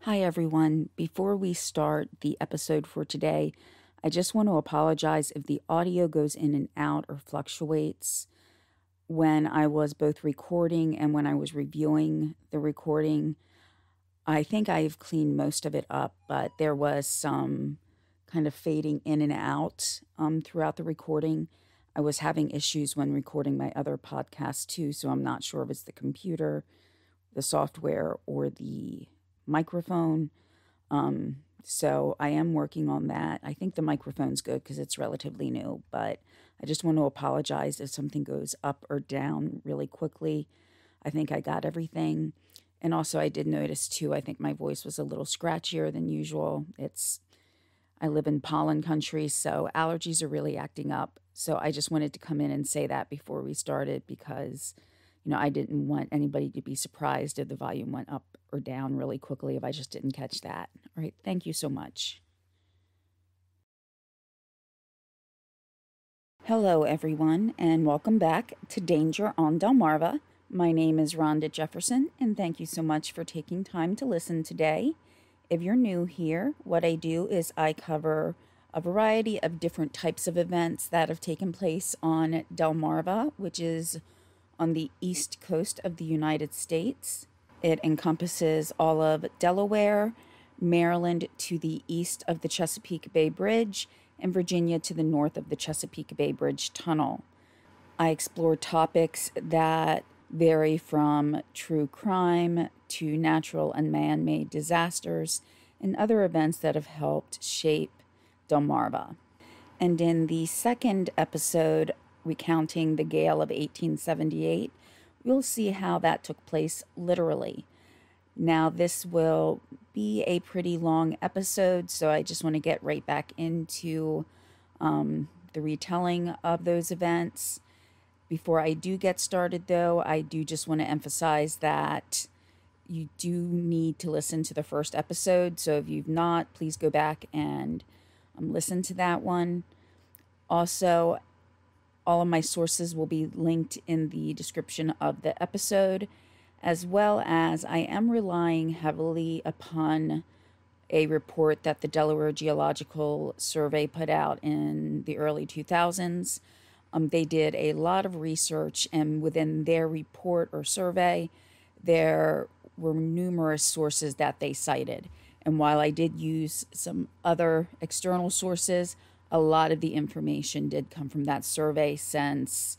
Hi, everyone. Before we start the episode for today, I just want to apologize if the audio goes in and out or fluctuates. When I was both recording and when I was reviewing the recording, I think I've cleaned most of it up, but there was some kind of fading in and out throughout the recording. I was having issues when recording my other podcast too, so I'm not sure if it's the computer, the software, or the microphone. So I am working on that. I think the microphone's good because it's relatively new, but I just want to apologize if something goes up or down really quickly. I think I got everything. And also I did notice too, I think my voice was a little scratchier than usual. I live in pollen country, so allergies are really acting up. So I just wanted to come in and say that before we started because I didn't want anybody to be surprised if the volume went up or down really quickly if I just didn't catch that. All right, thank you so much. Hello, everyone, and welcome back to Danger on Delmarva. My name is Rhonda Jefferson, and thank you so much for taking time to listen today. If you're new here, what I do is I cover a variety of different types of events that have taken place on Delmarva, which is on the east coast of the United States. It encompasses all of Delaware, Maryland to the east of the Chesapeake Bay Bridge, and Virginia to the north of the Chesapeake Bay Bridge Tunnel. I explore topics that vary from true crime to natural and man-made disasters and other events that have helped shape Delmarva. And in the second episode, recounting the Gale of 1878, we'll see how that took place literally. Now, this will be a pretty long episode, so I just want to get right back into the retelling of those events. Before I do get started, though, I do just want to emphasize that you do need to listen to the first episode. So if you've not, please go back and listen to that one. Also, all of my sources will be linked in the description of the episode, as well as I am relying heavily upon a report that the Delaware Geological Survey put out in the early 2000s. They did a lot of research, and within their report or survey, there were numerous sources that they cited. And while I did use some other external sources, a lot of the information did come from that survey since,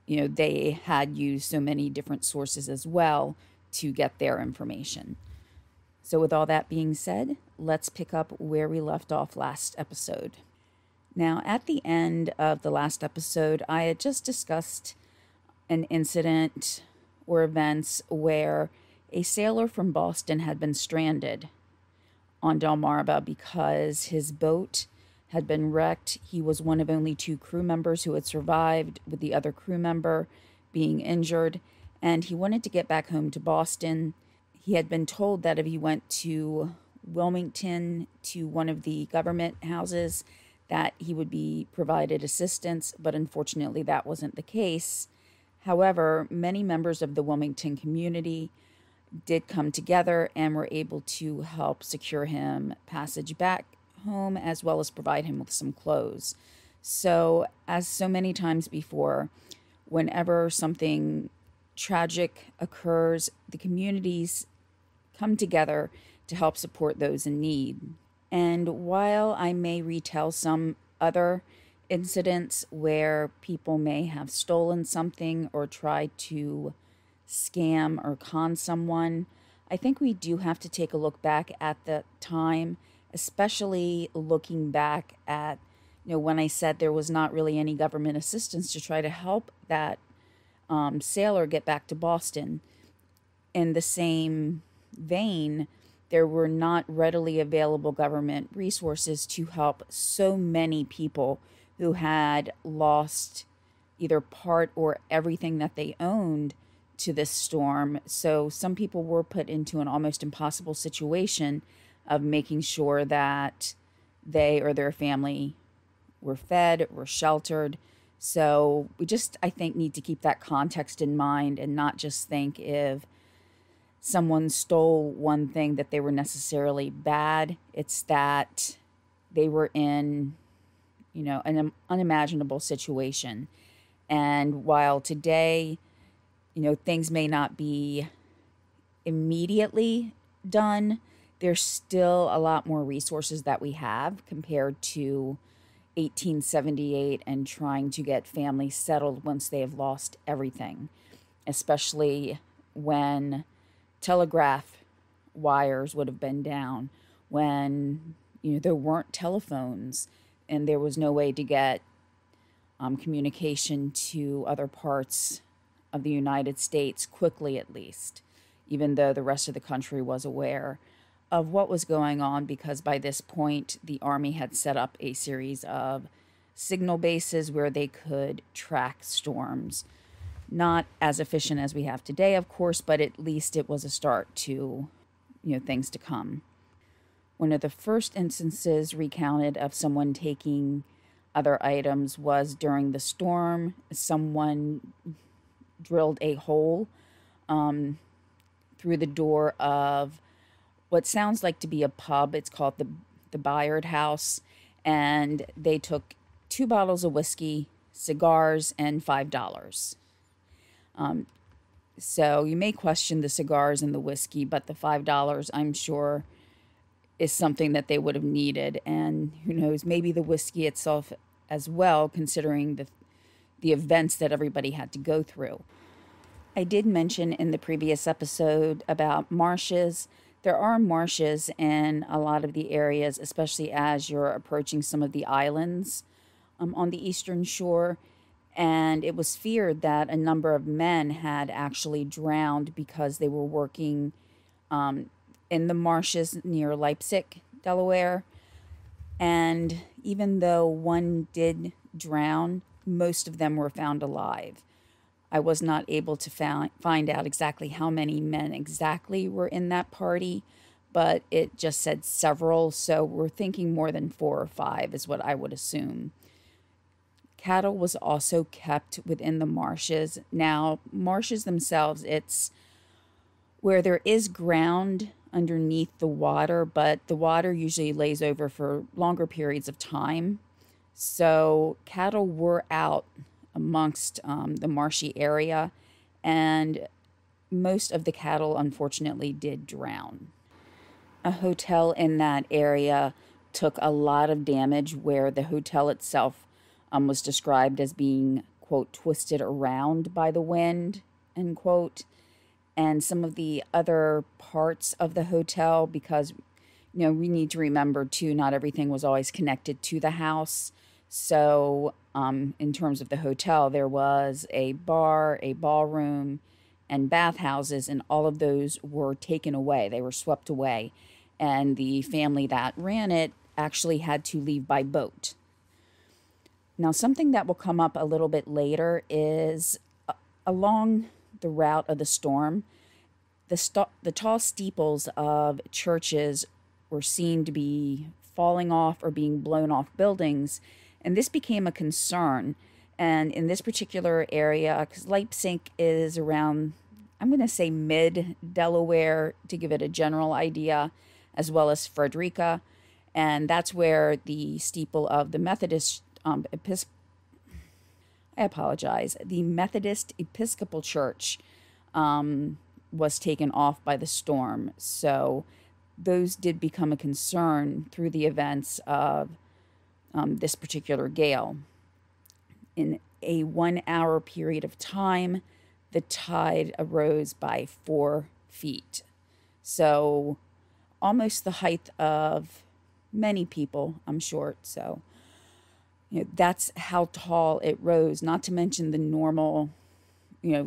they had used so many different sources as well to get their information. So with all that being said, let's pick up where we left off last episode. Now, at the end of the last episode, I had just discussed an incident or events where a sailor from Boston had been stranded on Delmarva because his boat had been wrecked. He was one of only 2 crew members who had survived, with the other crew member being injured, and he wanted to get back home to Boston. He had been told that if he went to Wilmington to one of the government houses, that he would be provided assistance, but unfortunately that wasn't the case. However, many members of the Wilmington community did come together and were able to help secure him passage back home, as well as provide him with some clothes. So, as so many times before, whenever something tragic occurs, the communities come together to help support those in need. And while I may retell some other incidents where people may have stolen something or tried to scam or con someone, I think we do have to take a look back at the time, especially looking back at, when I said there was not really any government assistance to try to help that sailor get back to Boston. In the same vein, there were not readily available government resources to help so many people who had lost either part or everything that they owned to this storm. So some people were put into an almost impossible situation of making sure that they or their family were fed, were sheltered. So we just, I think, need to keep that context in mind and not just think if someone stole one thing that they were necessarily bad. It's that they were in, an unimaginable situation. And while today, things may not be immediately done, there's still a lot more resources that we have compared to 1878 and trying to get families settled once they have lost everything, especially when telegraph wires would have been down, when there weren't telephones and there was no way to get communication to other parts of the United States quickly, at least, even though the rest of the country was aware of what was going on, because by this point the Army had set up a series of signal bases where they could track storms. Not as efficient as we have today, of course, but at least it was a start to, things to come. One of the first instances recounted of someone taking other items was during the storm. Someone drilled a hole through the door of what sounds like to be a pub. It's called the Bayard House, and they took 2 bottles of whiskey, cigars, and $5. So you may question the cigars and the whiskey, but the $5, I'm sure, is something that they would have needed. And who knows, maybe the whiskey itself as well, considering the events that everybody had to go through. I did mention in the previous episode about marshes. There are marshes in a lot of the areas, especially as you're approaching some of the islands on the eastern shore. And it was feared that a number of men had actually drowned because they were working in the marshes near Leipzig, Delaware. And even though one did drown, most of them were found alive. I was not able to find out exactly how many men exactly were in that party, but it just said several, so we're thinking more than 4 or 5 is what I would assume. Cattle was also kept within the marshes. Now, marshes themselves, it's where there is ground underneath the water, but the water usually lays over for longer periods of time. So cattle were out amongst the marshy area, and most of the cattle, unfortunately, did drown. A hotel in that area took a lot of damage, where the hotel itself was described as being, quote, twisted around by the wind, end quote. And some of the other parts of the hotel, because, we need to remember, too, not everything was always connected to the house. So in terms of the hotel, there was a bar, a ballroom, and bathhouses, and all of those were taken away. They were swept away. And the family that ran it actually had to leave by boat. Now, something that will come up a little bit later is along the route of the storm, the tall steeples of churches were seen to be falling off or being blown off buildings, and this became a concern. And in this particular area, because Leipzig is around, I'm going to say mid-Delaware to give it a general idea, as well as Frederica, and that's where the steeple of the Methodist the Methodist Episcopal Church was taken off by the storm. So those did become a concern through the events of this particular gale. In a 1-hour period of time, the tide arose by 4 feet. So almost the height of many people. I'm short, so that's how tall it rose, not to mention the normal,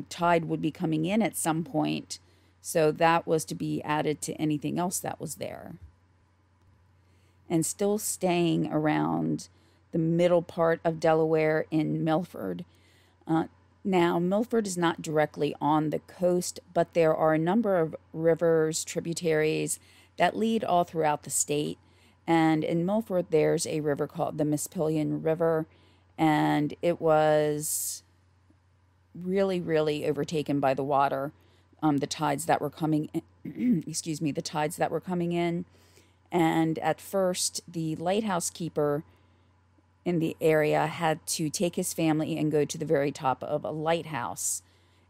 tide would be coming in at some point. So that was to be added to anything else that was there. And still staying around the middle part of Delaware in Milford. Now, Milford is not directly on the coast, but there are a number of rivers, tributaries that lead all throughout the state. And in Milford, there's a river called the Mystifyingly River, and it was really, really overtaken by the water, the tides that were coming excuse me, the tides that were coming in. And at first, the lighthouse keeper in the area had to take his family and go to the very top of a lighthouse.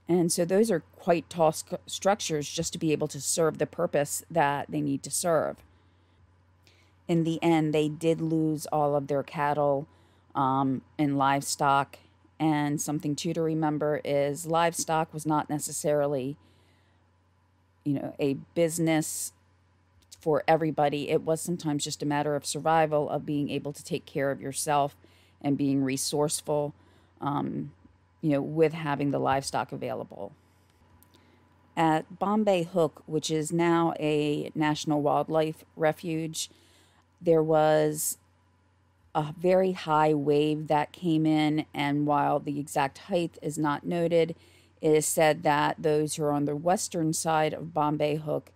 And so those are quite tall structures just to be able to serve the purpose that they need to serve. In the end, they did lose all of their cattle and livestock. And something too to remember is livestock was not necessarily, a business for everybody. It was sometimes just a matter of survival, of being able to take care of yourself and being resourceful, with having the livestock available. At Bombay Hook, which is now a national wildlife refuge, there was a very high wave that came in, and while the exact height is not noted, it is said that those who are on the western side of Bombay Hook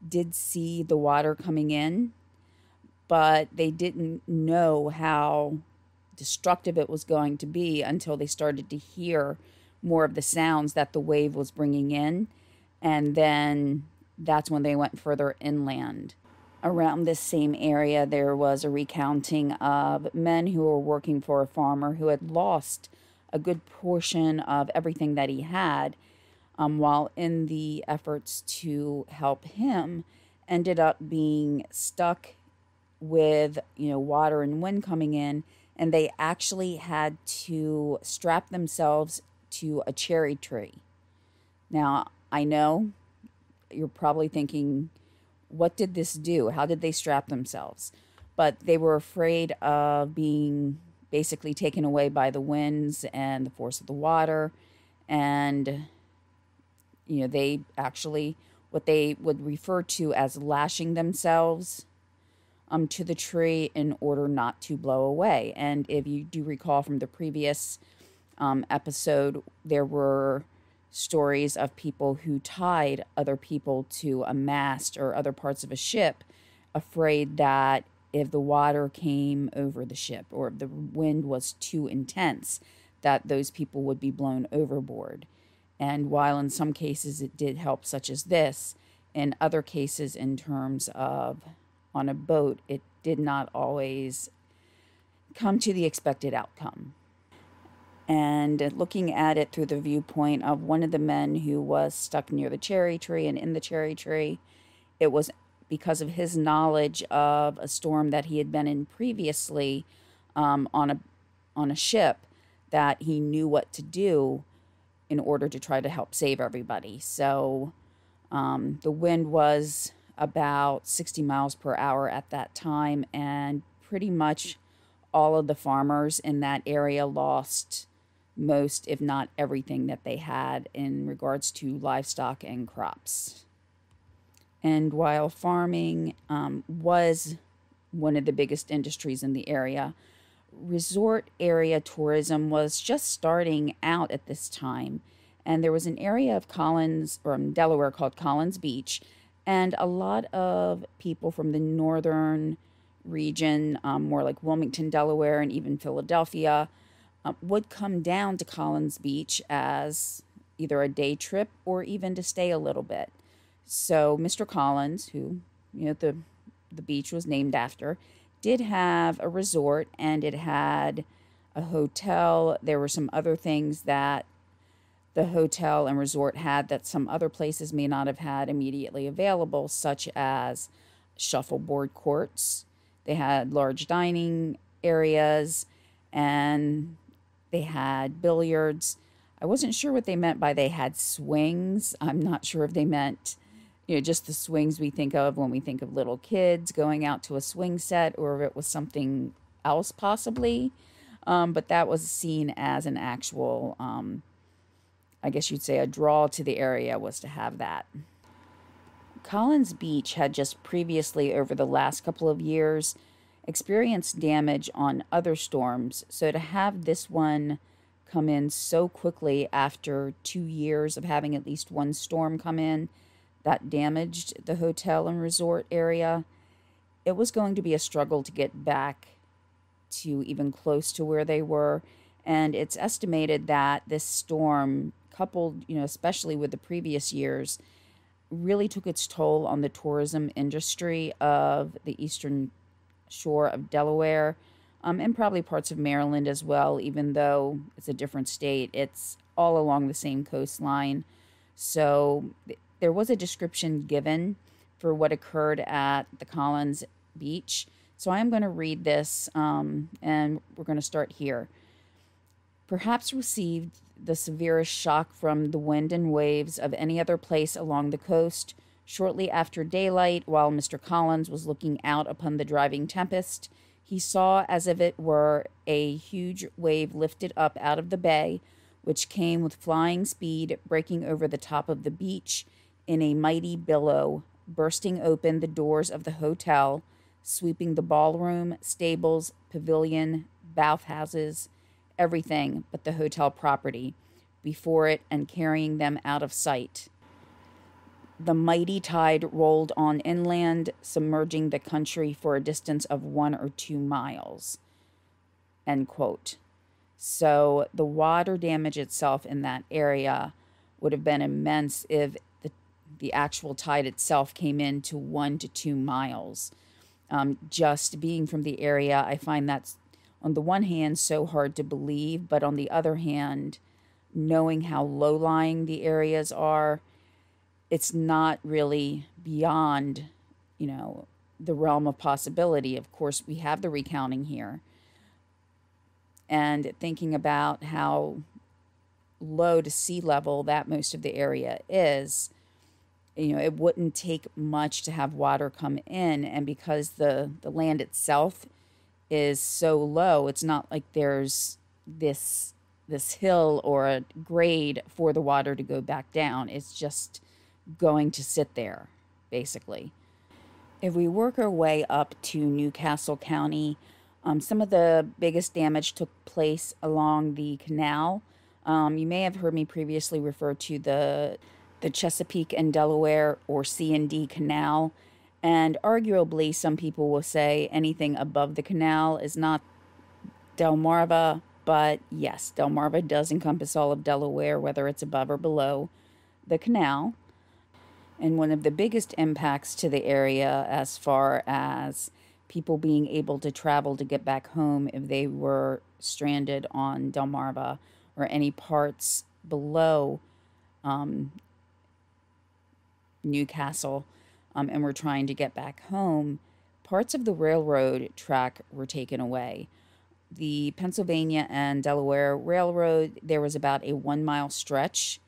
did see the water coming in, but they didn't know how destructive it was going to be until they started to hear more of the sounds that the wave was bringing in, and then that's when they went further inland. Around this same area, there was a recounting of men who were working for a farmer who had lost a good portion of everything that he had, while in the efforts to help him, ended up being stuck with, water and wind coming in, and they actually had to strap themselves to a cherry tree. Now, I know you're probably thinking, what did this do? How did they strap themselves? But they were afraid of being basically taken away by the winds and the force of the water. And, they actually, what they would refer to as lashing themselves to the tree in order not to blow away. And if you do recall from the previous episode, there were stories of people who tied other people to a mast or other parts of a ship, afraid that if the water came over the ship or if the wind was too intense, that those people would be blown overboard. And while in some cases it did help, such as this, in other cases, in terms of on a boat, it did not always come to the expected outcome. And looking at it through the viewpoint of one of the men who was stuck near the cherry tree and in the cherry tree, it was because of his knowledge of a storm that he had been in previously on a ship, that he knew what to do in order to try to help save everybody. So the wind was about 60 miles per hour at that time, and pretty much all of the farmers in that area lost most, if not everything, that they had in regards to livestock and crops. And while farming was one of the biggest industries in the area, resort area tourism was just starting out at this time. And there was an area of Delaware called Collins Beach, and a lot of people from the northern region, more like Wilmington, Delaware, and even Philadelphia, would come down to Collins Beach as either a day trip or even to stay a little bit. So Mr. Collins, who the beach was named after, did have a resort, and it had a hotel. There were some other things that the hotel and resort had that some other places may not have had immediately available, such as shuffleboard courts. They had large dining areas, and they had billiards. I wasn't sure what they meant by they had swings. I'm not sure if they meant, just the swings we think of when we think of little kids going out to a swing set, or if it was something else possibly. But that was seen as an actual, I guess you'd say, a draw to the area was to have that. Collins Beach had just previously, over the last couple of years, experienced damage on other storms. So to have this one come in so quickly after 2 years of having at least one storm come in that damaged the hotel and resort area, it was going to be a struggle to get back to even close to where they were. And it's estimated that this storm, coupled, especially with the previous years, really took its toll on the tourism industry of the eastern shore of Delaware, and probably parts of Maryland as well, even though it's a different state. It's all along the same coastline. So there was a description given for what occurred at the Collins Beach. So I'm going to read this, and we're going to start here. Perhaps received the severest shock from the wind and waves of any other place along the coast, shortly after daylight, while Mr. Collins was looking out upon the driving tempest, he saw, as if it were a huge wave lifted up out of the bay, which came with flying speed, breaking over the top of the beach in a mighty billow, bursting open the doors of the hotel, sweeping the ballroom, stables, pavilion, bathhouses, everything but the hotel property before it, and carrying them out of sight. The mighty tide rolled on inland, submerging the country for a distance of 1 or 2 miles. End quote. So the water damage itself in that area would have been immense if the actual tide itself came in to 1 to 2 miles. Just being from the area, I find that's, on the one hand, so hard to believe, but on the other hand, knowing how low-lying the areas are, it's not really beyond, the realm of possibility. Of course, we have the recounting here. And thinking about how low to sea level that most of the area is, it wouldn't take much to have water come in. And because the land itself is so low, it's not like there's this hill or a grade for the water to go back down. It's just going to sit there, basically. If we work our way up to Newcastle County, some of the biggest damage took place along the canal. You may have heard me previously refer to the Chesapeake and Delaware, or C&D Canal, and arguably some people will say anything above the canal is not Delmarva, but yes, Delmarva does encompass all of Delaware, whether it's above or below the canal. And one of the biggest impacts to the area, as far as people being able to travel to get back home if they were stranded on Delmarva or any parts below Newcastle, and were trying to get back home, parts of the railroad track were taken away. The Pennsylvania and Delaware Railroad, there was about a 1-mile stretch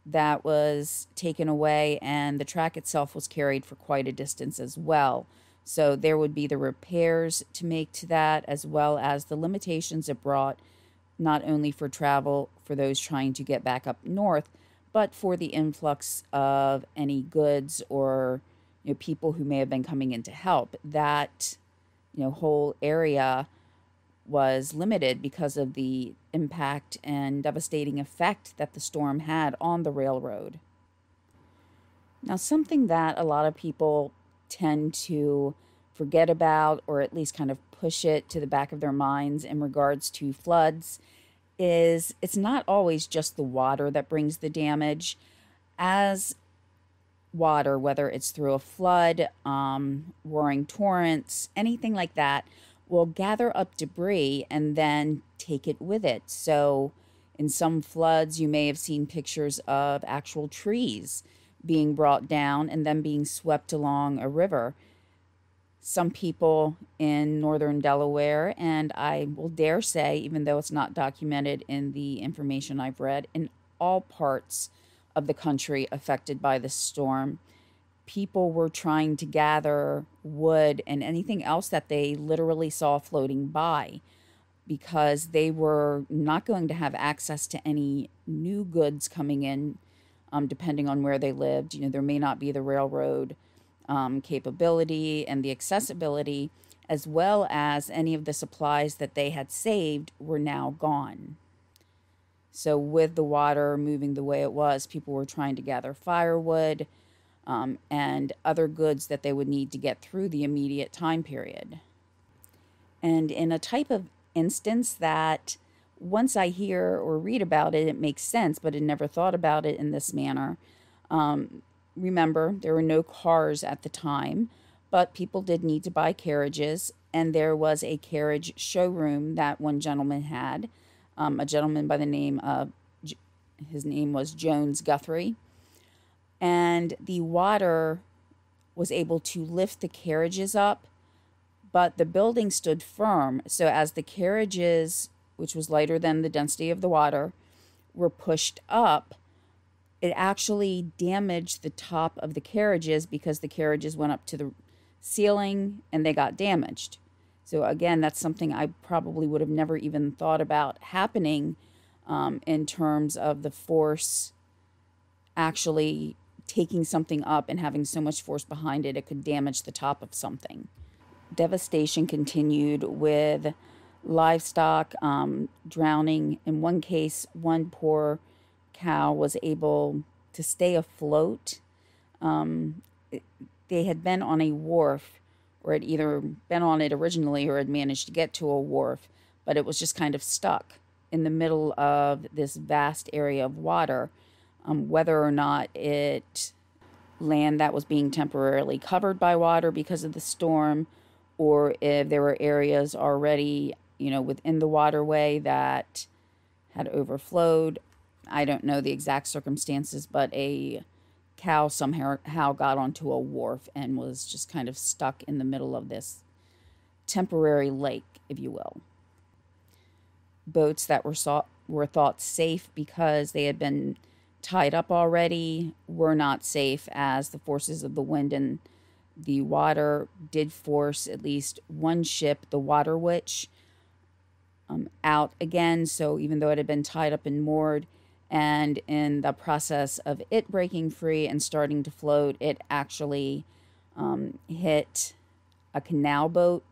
that was taken away, and the track itself was carried for quite a distance as well. So there would be the repairs to make to that, as well as the limitations it brought, not only for travel for those trying to get back up north, but for the influx of any goods or people who may have been coming in to help. That whole area was limited because of the impact and devastating effect that the storm had on the railroad. Now, something that a lot of people tend to forget about, or at least kind of push it to the back of their minds in regards to floods, is it's not always just the water that brings the damage. As water, whether it's through a flood, roaring torrents, anything like that, will gather up debris and then take it with it. So in some floods, you may have seen pictures of actual trees being brought down and then being swept along a river. Some people in northern Delaware, and I will dare say, even though it's not documented in the information I've read, in all parts of the country affected by the storm, people were trying to gather wood and anything else that they literally saw floating by, because they were not going to have access to any new goods coming in, depending on where they lived. There may not be the railroad capability and the accessibility, as well as any of the supplies that they had saved were now gone. So with the water moving the way it was, people were trying to gather firewood and other goods that they would need to get through the immediate time period. And in a type of instance that once I hear or read about it, it makes sense, but I never thought about it in this manner. remember, there were no cars at the time, but people did need to buy carriages, and there was a carriage showroom that one gentleman had, a gentleman by the name of, his name was Jones Guthrie, and the water was able to lift the carriages up, but the building stood firm, so as the carriages, which was lighter than the density of the water, were pushed up, it actually damaged the top of the carriages because the carriages went up to the ceiling and they got damaged. So again, that's something I probably would have never even thought about happening in terms of the force actually taking something up and having so much force behind it, it could damage the top of something. Devastation continued with livestock drowning. In one case, one poor cow was able to stay afloat. They had been on a wharf, or had either been on it originally or had managed to get to a wharf, but it was just kind of stuck in the middle of this vast area of water. Whether or not it land that was being temporarily covered by water because of the storm, or if there were areas already, within the waterway that had overflowed. I don't know the exact circumstances, but a cow somehow got onto a wharf and was just kind of stuck in the middle of this temporary lake, if you will. Boats that were thought safe because they had been tied up already were not safe, as the forces of the wind and the water did force at least one ship, the Water Witch, out again. So even though it had been tied up and moored, and in the process of it breaking free and starting to float, it actually hit a canal boat,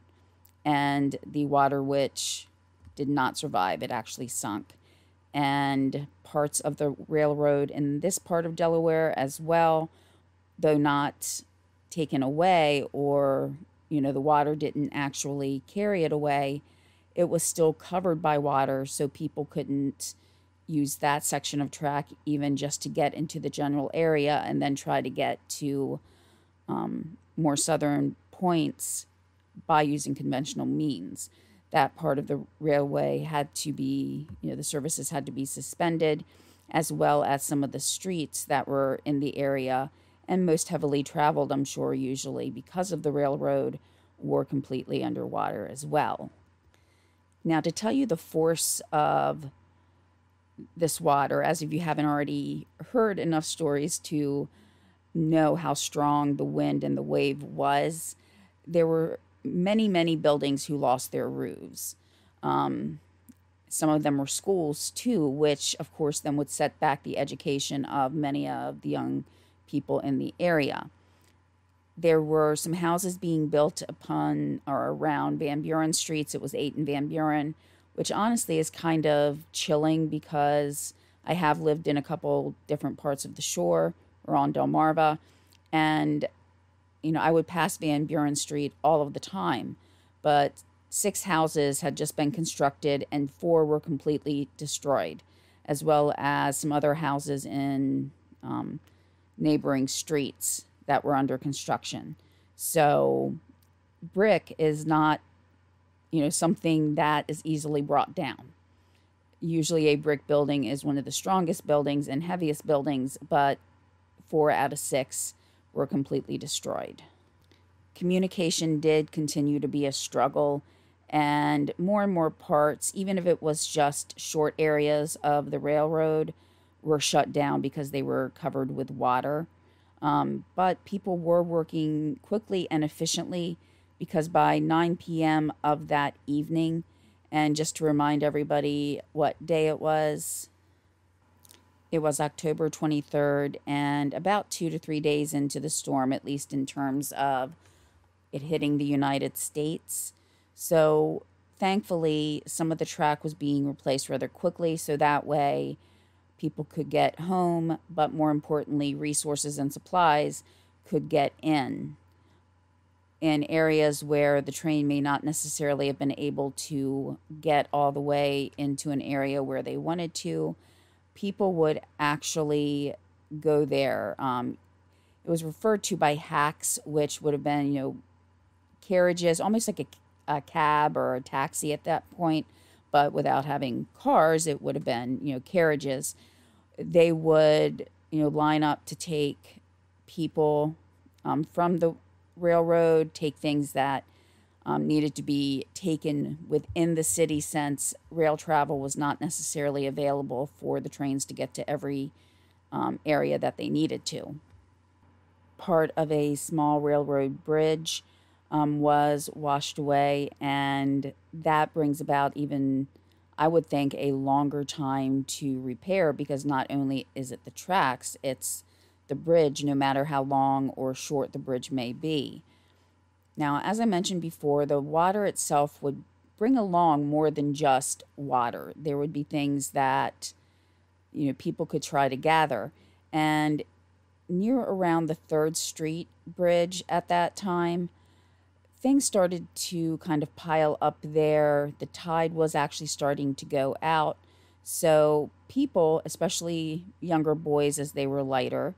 and the Water Witch did not survive. It actually sunk. And parts of the railroad in this part of Delaware as well, though not taken away, or, the water didn't actually carry it away, it was still covered by water, so people couldn't use that section of track even just to get into the general area and then try to get to more southern points by using conventional means. That part of the railway had to be, the services had to be suspended, as well as some of the streets that were in the area and most heavily traveled, I'm sure, usually because of the railroad, were completely underwater as well. Now, to tell you the force of this water, as if you haven't already heard enough stories to know how strong the wind and the wave was, there were many, many buildings who lost their roofs. Some of them were schools too, which of course then would set back the education of many of the young people in the area. There were some houses being built upon or around Van Buren streets. It was 8 in Van Buren, which honestly is kind of chilling because I have lived in a couple different parts of the shore or on Delmarva, and I would pass Van Buren Street all of the time, but 6 houses had just been constructed and 4 were completely destroyed, as well as some other houses in neighboring streets that were under construction. So brick is not, something that is easily brought down. Usually a brick building is one of the strongest buildings and heaviest buildings, but 4 out of 6 were completely destroyed. Communication did continue to be a struggle, and more parts, even if it was just short areas of the railroad, were shut down because they were covered with water. But people were working quickly and efficiently, because by 9 p.m. of that evening, and just to remind everybody what day it was October 23rd, and about 2 to 3 days into the storm, at least in terms of it hitting the United States. So thankfully, some of the track was being replaced rather quickly, so that way people could get home, but more importantly, resources and supplies could get in areas where the train may not necessarily have been able to get all the way into an area where they wanted to. People would actually go there. It was referred to by hacks, which would have been, carriages, almost like a cab or a taxi at that point, but without having cars, it would have been, carriages. They would, line up to take people from the railroad, take things that needed to be taken within the city, since rail travel was not necessarily available for the trains to get to every area that they needed to. Part of a small railroad bridge was washed away, and that brings about even, I would think, a longer time to repair, because not only is it the tracks, it's the bridge, no matter how long or short the bridge may be. Now, as I mentioned before, the water itself would bring along more than just water. There would be things that, people could try to gather. And near around the 3rd Street Bridge at that time, things started to kind of pile up there. The tide was actually starting to go out. So people, especially younger boys as they were lighter,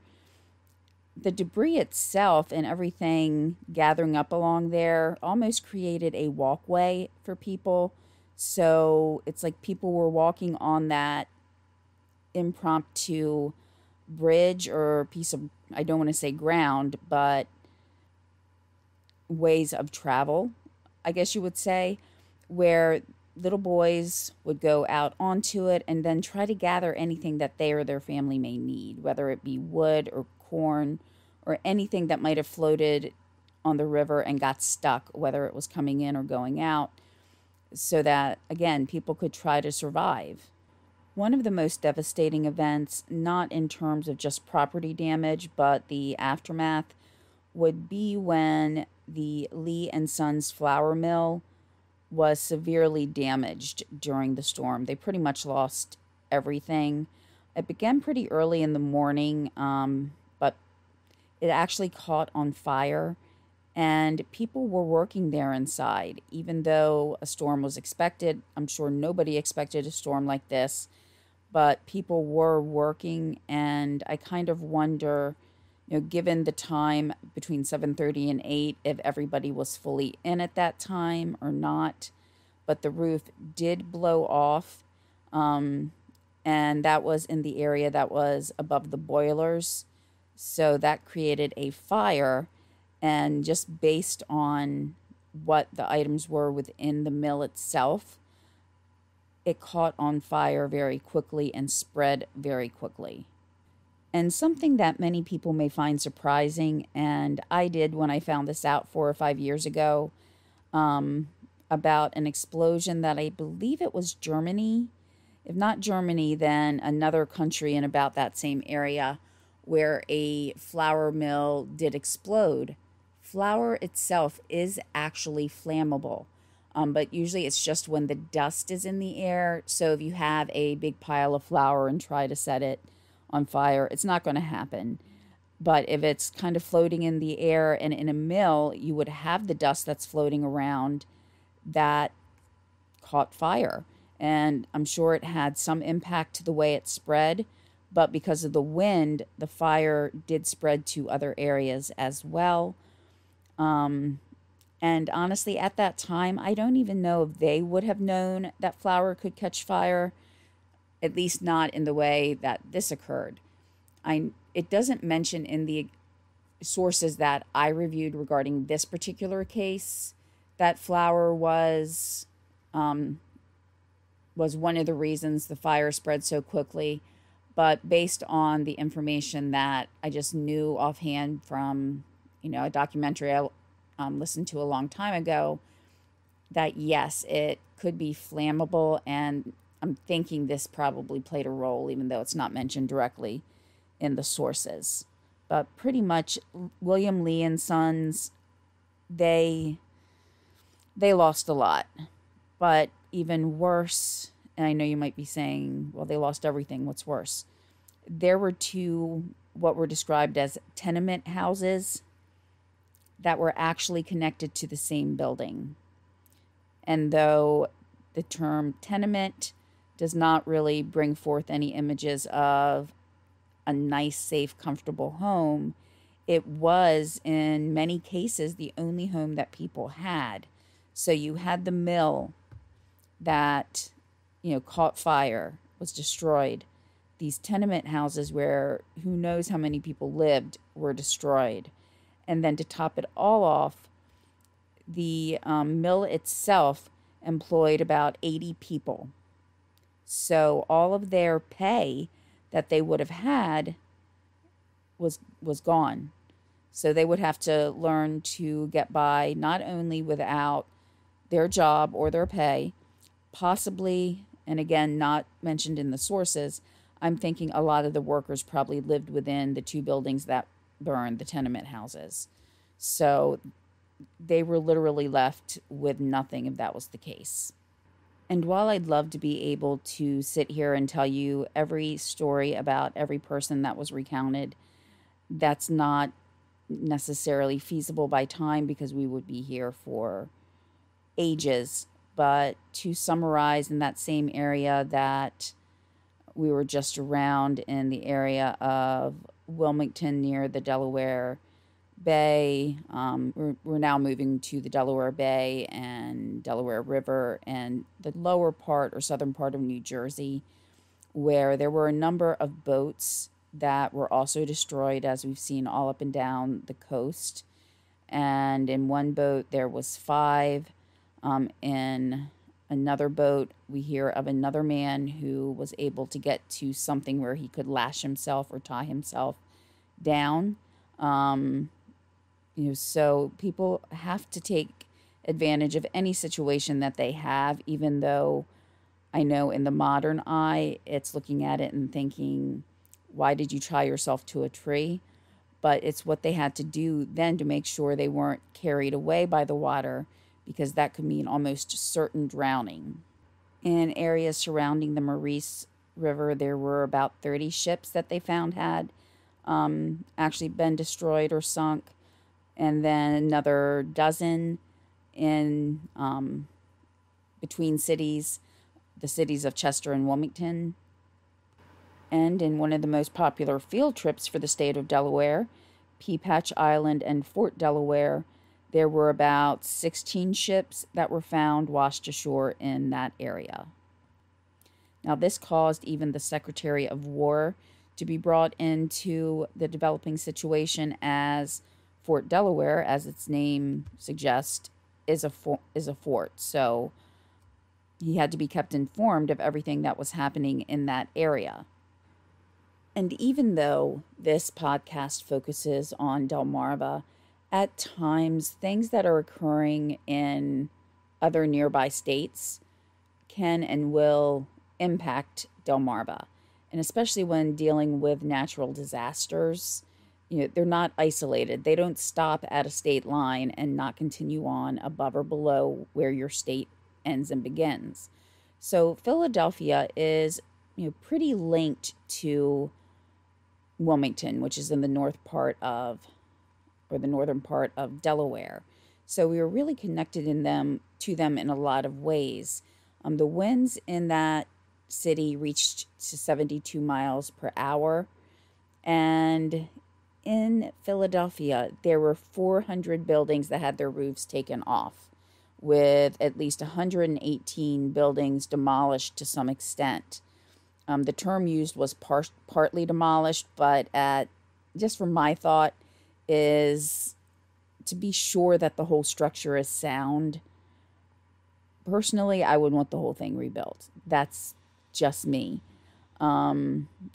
the debris itself and everything gathering up along there almost created a walkway for people. So it's like people were walking on that impromptu bridge or piece of, I don't want to say ground, but ways of travel, I guess you would say, where little boys would go out onto it and then try to gather anything that they or their family may need, whether it be wood or corn or anything that might have floated on the river and got stuck, whether it was coming in or going out, so that, again, people could try to survive. One of the most devastating events, not in terms of just property damage, but the aftermath, would be when the Lee and Sons flour mill was severely damaged during the storm. They pretty much lost everything. It began pretty early in the morning, but it actually caught on fire, and people were working there inside. Even though a storm was expected, I'm sure nobody expected a storm like this, but people were working, and I kind of wonder, given the time between 7:30 and 8, if everybody was fully in at that time or not. But the roof did blow off, and that was in the area that was above the boilers. So that created a fire, and just based on what the items were within the mill itself, it caught on fire very quickly and spread very quickly. And something that many people may find surprising, and I did when I found this out 4 or 5 years ago, about an explosion that I believe it was Germany. If not Germany, then another country in about that same area, where a flour mill did explode. Flour itself is actually flammable, but usually it's just when the dust is in the air. So if you have a big pile of flour and try to set it on fire, it's not going to happen. But if it's kind of floating in the air and in a mill, you would have the dust that's floating around that caught fire. And I'm sure it had some impact to the way it spread, but because of the wind, the fire did spread to other areas as well. And honestly, at that time, I don't even know if they would have known that flour could catch fire, at least not in the way that this occurred. It doesn't mention in the sources that I reviewed regarding this particular case that flour was one of the reasons the fire spread so quickly. But based on the information that I just knew offhand from, a documentary I listened to a long time ago, that yes, it could be flammable, and I'm thinking this probably played a role, even though it's not mentioned directly in the sources. But pretty much William Lee and Sons, they lost a lot. But even worse, and I know you might be saying, well, they lost everything, what's worse? There were 2 what were described as tenement houses that were actually connected to the same building. And though the term tenement does not really bring forth any images of a nice, safe, comfortable home, it was, in many cases, the only home that people had. So you had the mill that, caught fire, was destroyed. These tenement houses where who knows how many people lived were destroyed. And then to top it all off, the mill itself employed about 80 people. So all of their pay that they would have had was gone. So they would have to learn to get by not only without their job or their pay, possibly, and again, not mentioned in the sources, I'm thinking a lot of the workers probably lived within the 2 buildings that burned, the tenement houses. So they were literally left with nothing if that was the case. And while I'd love to be able to sit here and tell you every story about every person that was recounted, that's not necessarily feasible by time because we would be here for ages. But to summarize, in that same area that we were just around, in the area of Wilmington near the Delaware Bay, we're now moving to the Delaware Bay and Delaware River and the lower part or southern part of New Jersey, where there were a number of boats that were also destroyed, as we've seen all up and down the coast. And in one boat there was 5. In another boat, we hear of another man who was able to get to something where he could lash himself or tie himself down. So people have to take advantage of any situation that they have, even though I know in the modern eye, it's looking at it and thinking, why did you tie yourself to a tree? But it's what they had to do then to make sure they weren't carried away by the water, because that could mean almost certain drowning. In areas surrounding the Maurice River, there were about 30 ships that they found had actually been destroyed or sunk, and then another dozen in between cities, the cities of Chester and Wilmington. And in one of the most popular field trips for the state of Delaware, Peapatch Island and Fort Delaware, there were about 16 ships that were found washed ashore in that area. Now, this caused even the Secretary of War to be brought into the developing situation, as Fort Delaware, as its name suggests, is a fort. So he had to be kept informed of everything that was happening in that area. And even though this podcast focuses on Delmarva, at times things that are occurring in other nearby states can and will impact Delmarva. And especially when dealing with natural disasters, they're not isolated. They don't stop at a state line and not continue on above or below where your state ends and begins. So Philadelphia is, pretty linked to Wilmington, which is in the northern part of Delaware. So we were really connected to them in a lot of ways. The winds in that city reached to 72 miles per hour. And in Philadelphia, there were 400 buildings that had their roofs taken off, with at least 118 buildings demolished to some extent. The term used was partly demolished, but just from my thought, is to be sure that the whole structure is sound. Personally, I would want the whole thing rebuilt. That's just me.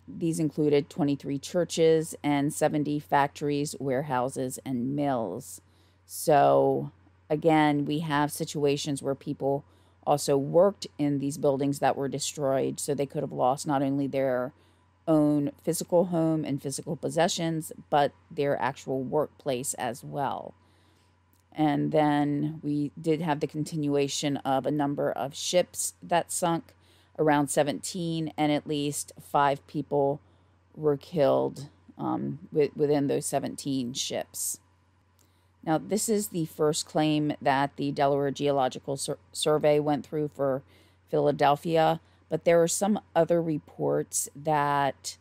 These included 23 churches and 70 factories, warehouses, and mills. So again, we have situations where people also worked in these buildings that were destroyed, so they could have lost not only their own physical home and physical possessions, but their actual workplace as well. And then we did have the continuation of a number of ships that sunk, around 17, and at least 5 people were killed within those 17 ships. Now, this is the first claim that the Delaware Geological Survey went through for Philadelphia, but there are some other reports that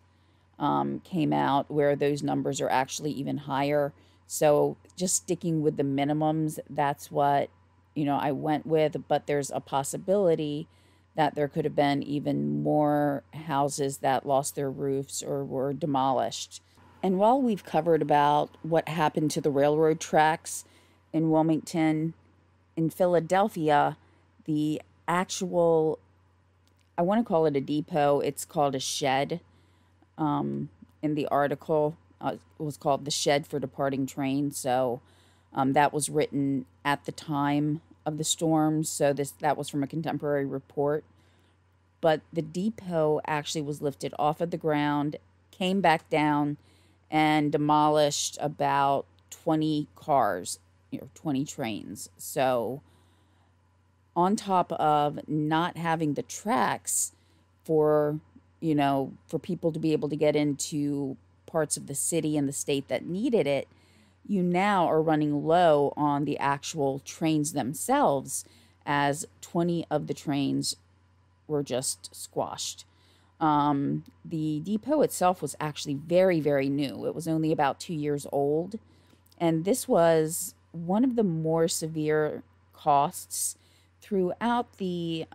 came out where those numbers are actually even higher. So just sticking with the minimums, that's what, I went with. But there's a possibility that there could have been even more houses that lost their roofs or were demolished. And while we've covered about what happened to the railroad tracks in Wilmington, in Philadelphia, the actual, I want to call it a depot, it's called a shed. In the article, it was called The Shed for Departing Trains. So that was written at the time of the storm. So that was from a contemporary report. But the depot actually was lifted off of the ground, came back down, and demolished about 20 cars, 20 trains. So on top of not having the tracks for, for people to be able to get into parts of the city and the state that needed it, you now are running low on the actual trains themselves, as 20 of the trains were just squashed. The depot itself was actually very, very new. It was only about 2 years old. And this was one of the more severe costs throughout the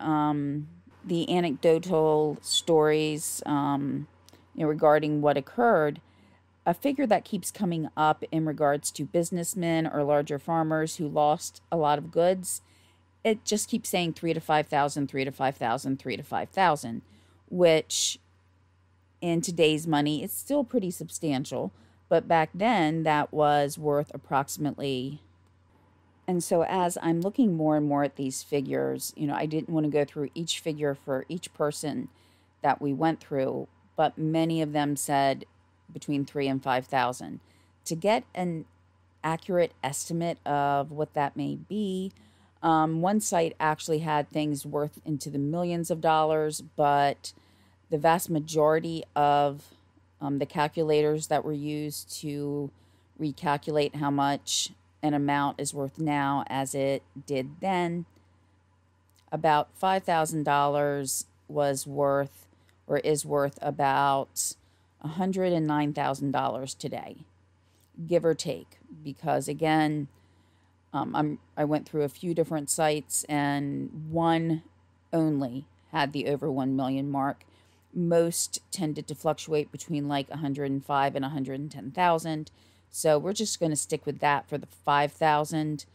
anecdotal stories, regarding what occurred. A figure that keeps coming up in regards to businessmen or larger farmers who lost a lot of goods, it just keeps saying 3 to 5,000, 3 to 5,000, 3 to 5,000, which in today's money is still pretty substantial. But back then, that was worth approximately. And so as I'm looking more and more at these figures, I didn't want to go through each figure for each person that we went through, but many of them said between 3 and 5,000. To get an accurate estimate of what that may be, one site actually had things worth into the millions of dollars, but the vast majority of the calculators that were used to recalculate how much an amount is worth now as it did then, about $5,000 was worth, or is worth, about $109,000 today, give or take. Because again, I went through a few different sites, and one only had the over 1 million mark. Most tended to fluctuate between like 105 and 110,000. So we're just going to stick with that for the 5,000.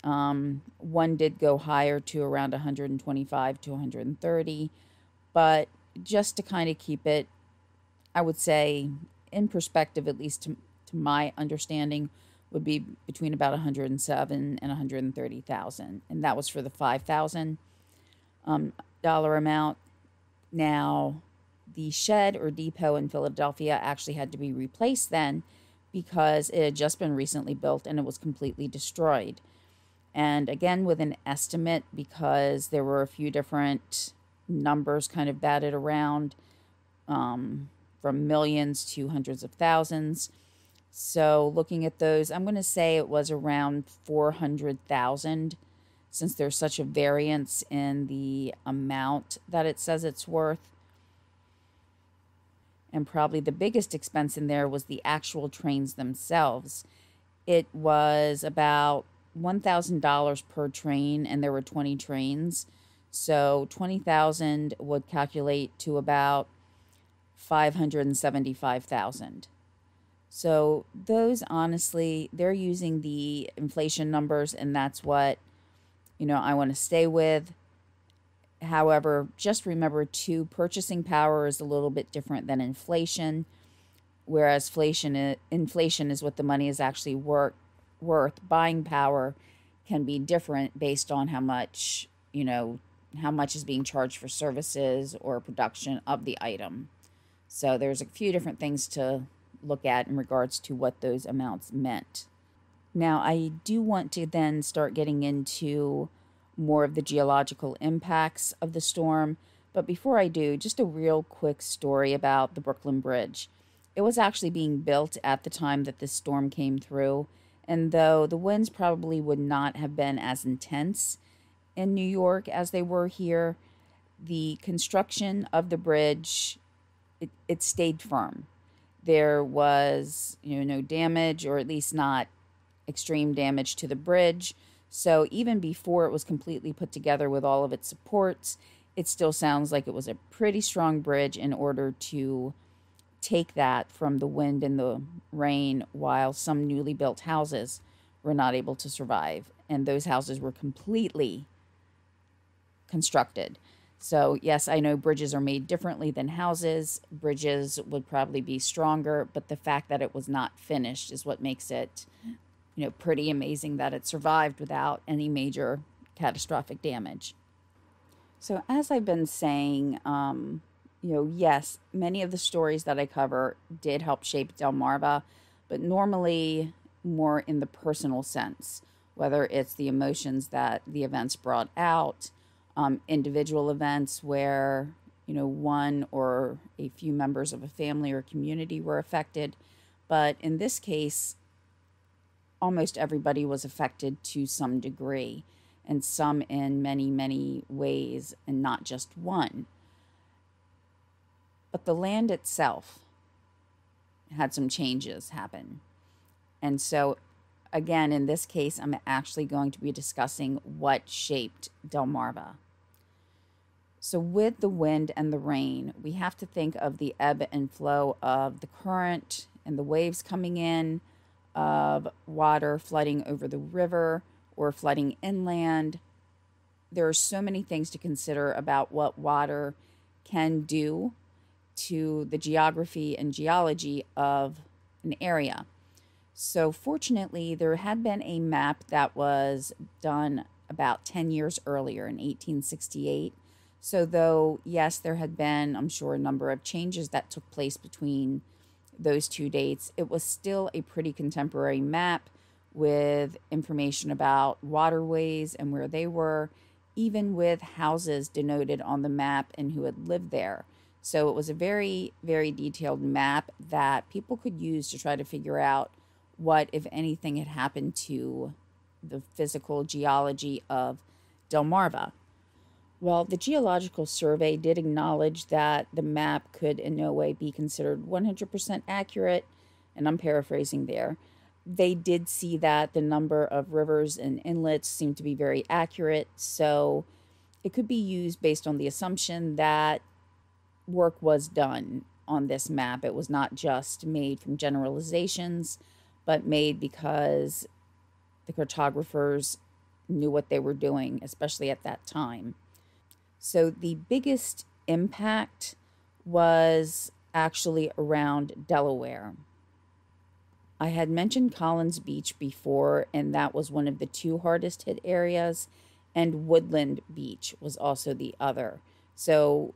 One did go higher to around 125 to 130, but just to kind of keep it, I would say, in perspective, at least to my understanding, would be between about 107 and 130,000, and that was for the 5,000 dollar amount. Now, the shed or depot in Philadelphia actually had to be replaced then, because it had just been recently built and it was completely destroyed. And again, with an estimate, because there were a few different numbers kind of batted around, from millions to hundreds of thousands. So looking at those, I'm going to say it was around 400,000, since there's such a variance in the amount that it says it's worth. And probably the biggest expense in there was the actual trains themselves. It was about $1,000 per train, and there were 20 trains. So 20,000 would calculate to about 575,000. So those, honestly, they're using the inflation numbers, and that's what, I want to stay with. However, just remember too, purchasing power is a little bit different than inflation, whereas inflation is what the money is actually worth. Buying power can be different based on how much is being charged for services or production of the item. So there's a few different things to look at in regards to what those amounts meant. Now, I do want to then start getting into more of the geological impacts of the storm. But before I do, just a real quick story about the Brooklyn Bridge. It was actually being built at the time that this storm came through. And though the winds probably would not have been as intense in New York as they were here, the construction of the bridge, it stayed firm. There was, no damage, or at least not extreme damage to the bridge. So even before it was completely put together with all of its supports, it still sounds like it was a pretty strong bridge in order to take that from the wind and the rain, while some newly built houses were not able to survive. And those houses were completely constructed. So yes, I know bridges are made differently than houses. Bridges would probably be stronger, but the fact that it was not finished is what makes it, pretty amazing that it survived without any major catastrophic damage. So as I've been saying, yes, many of the stories that I cover did help shape Delmarva, but normally more in the personal sense, whether it's the emotions that the events brought out, individual events where, one or a few members of a family or community were affected. But in this case, almost everybody was affected to some degree, and some in many, many ways, and not just one. But the land itself had some changes happen. And so, again, in this case, I'm actually going to be discussing what shaped Delmarva. So with the wind and the rain, we have to think of the ebb and flow of the current and the waves coming in, of water flooding over the river or flooding inland. There are so many things to consider about what water can do to the geography and geology of an area. So fortunately, there had been a map that was done about 10 years earlier in 1868. So though, yes, there had been, I'm sure, a number of changes that took place between those two dates, it was still a pretty contemporary map with information about waterways and where they were, even with houses denoted on the map and who had lived there. So it was a very, very detailed map that people could use to try to figure out what, if anything, had happened to the physical geology of Delmarva. Well, the Geological Survey did acknowledge that the map could in no way be considered 100% accurate, and I'm paraphrasing there. They did see that the number of rivers and inlets seemed to be very accurate, so it could be used based on the assumption that work was done on this map. It was not just made from generalizations, but made because the cartographers knew what they were doing, especially at that time. So the biggest impact was actually around Delaware. I had mentioned Collins Beach before, and that was one of the two hardest hit areas, and Woodland Beach was also the other. So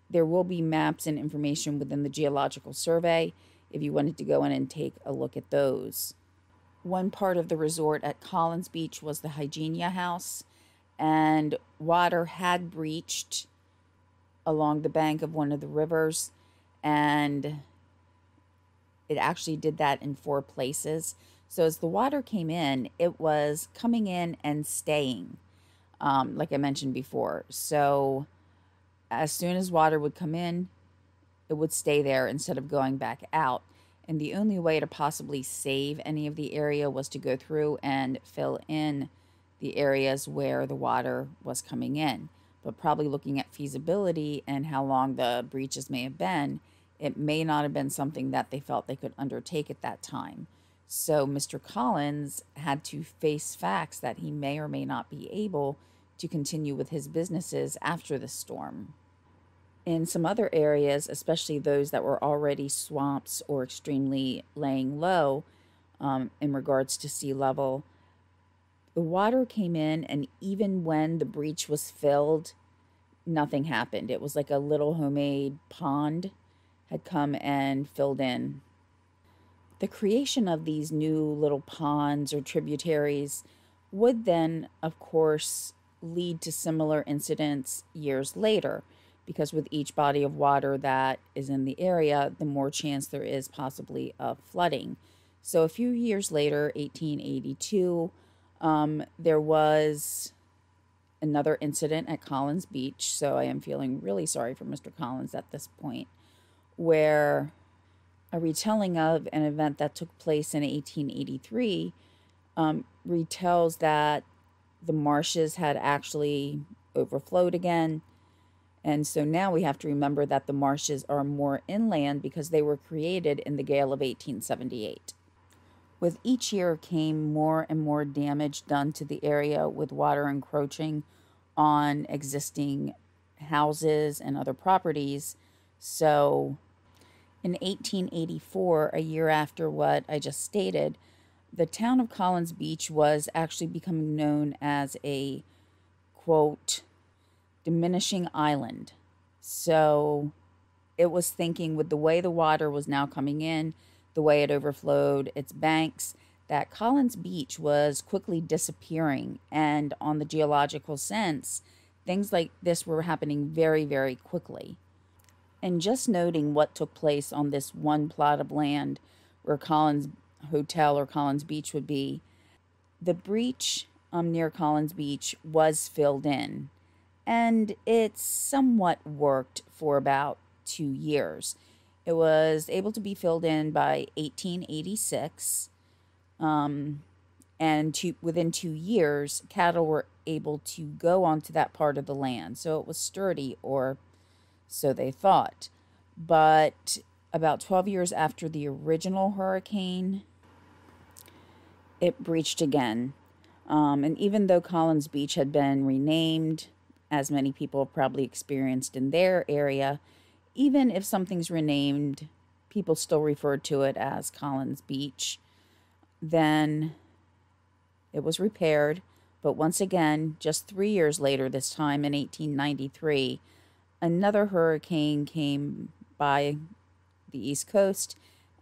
there will be maps and information within the Geological Survey if you wanted to go in and take a look at those. One part of the resort at Collins Beach was the Hygienia House, and water had breached along the bank of one of the rivers, and it actually did that in 4 places. So as the water came in, it was coming in and staying, like I mentioned before. So as soon as water would come in, it would stay there instead of going back out. And the only way to possibly save any of the area was to go through and fill in the areas where the water was coming in. But probably looking at feasibility and how long the breaches may have been, it may not have been something that they felt they could undertake at that time. So Mr. Collins had to face facts that he may or may not be able to continue with his businesses after the storm. In some other areas, especially those that were already swamps or extremely laying low in regards to sea level, the water came in, and even when the breach was filled, nothing happened. It was like a little homemade pond had come and filled in. The creation of these new little ponds or tributaries would then, of course, lead to similar incidents years later, because with each body of water that is in the area, the more chance there is possibly of flooding. So a few years later, 1882, there was another incident at Collins Beach. So I am feeling really sorry for Mr. Collins at this point, where a retelling of an event that took place in 1883 retells that the marshes had actually overflowed again. And so now we have to remember that the marshes are more inland because they were created in the gale of 1878. With each year came more and more damage done to the area, with water encroaching on existing houses and other properties. So in 1884, a year after what I just stated, the town of Collins Beach was actually becoming known as a, quote, diminishing island. So it was thinking, with the way the water was now coming in, the way it overflowed its banks, that Collins Beach was quickly disappearing. And on the geological sense, things like this were happening very, very quickly. And just noting what took place on this one plot of land where Collins Hotel or Collins Beach would be, the breach near Collins Beach was filled in. And it somewhat worked for about 2 years. It was able to be filled in by 1886. And within 2 years, cattle were able to go onto that part of the land. So it was sturdy, or so they thought. But about 12 years after the original hurricane, it breached again. And even though Collins Beach had been renamed, as many people have probably experienced in their area, even if something's renamed, people still refer to it as Collins Beach. Then it was repaired, but once again, just 3 years later, this time in 1893, another hurricane came by the East Coast,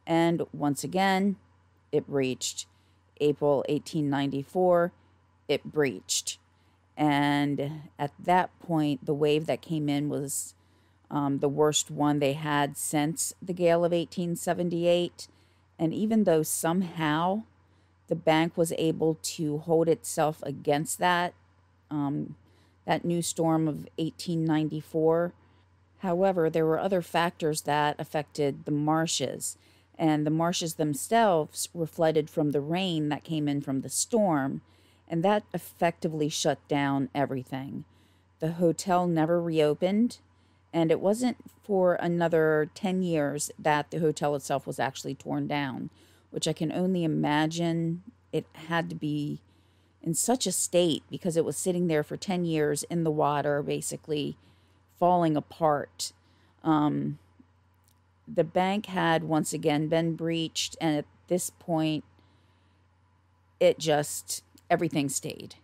and once again, it breached. April 1894, it breached. And at that point, the wave that came in was the worst one they had since the gale of 1878. And even though somehow the bank was able to hold itself against that new storm of 1894, however, there were other factors that affected the marshes. And the marshes themselves were flooded from the rain that came in from the storm, and that effectively shut down everything. The hotel never reopened, and it wasn't for another 10 years that the hotel itself was actually torn down, which I can only imagine it had to be in such a state because it was sitting there for 10 years in the water, basically falling apart. The bank had once again been breached, and at this point, everything stayed.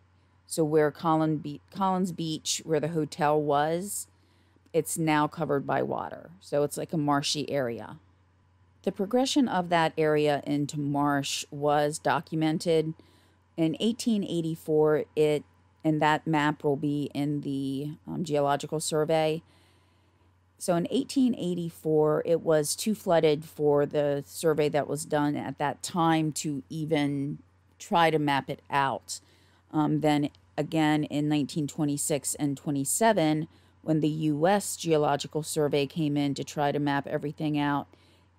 So where Collins Beach, where the hotel was, it's now covered by water. So it's like a marshy area. The progression of that area into marsh was documented. In 1884, and that map will be in the Geological Survey. So in 1884, it was too flooded for the survey that was done at that time to even try to map it out. Then again in 1926 and 27, when the U.S. Geological Survey came in to try to map everything out,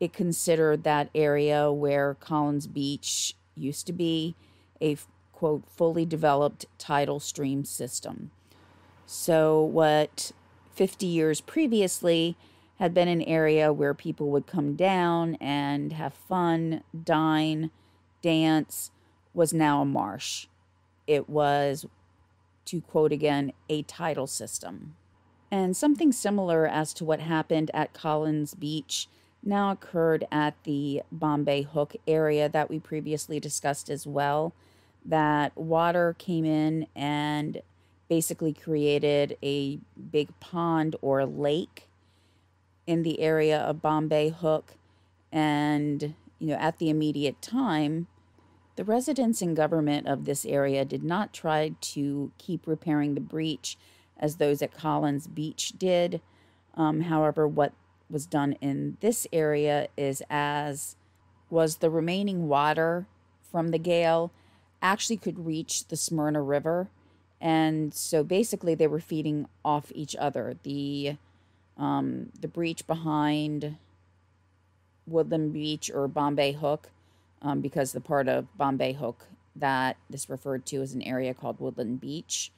it considered that area where Collins Beach used to be a, quote, fully developed tidal stream system. So what 50 years previously had been an area where people would come down and have fun, dine, dance, was now a marsh. It was, to quote again, a tidal system. And something similar as to what happened at Collins Beach now occurred at the Bombay Hook area that we previously discussed as well. That water came in and basically created a big pond or lake in the area of Bombay Hook. And, at the immediate time, the residents and government of this area did not try to keep repairing the breach as those at Collins Beach did. However, what was done in this area was the remaining water from the gale actually could reach the Smyrna River. And so basically they were feeding off each other. The breach behind Woodland Beach or Bombay Hook, because the part of Bombay Hook that this referred to is an area called Woodland Beach.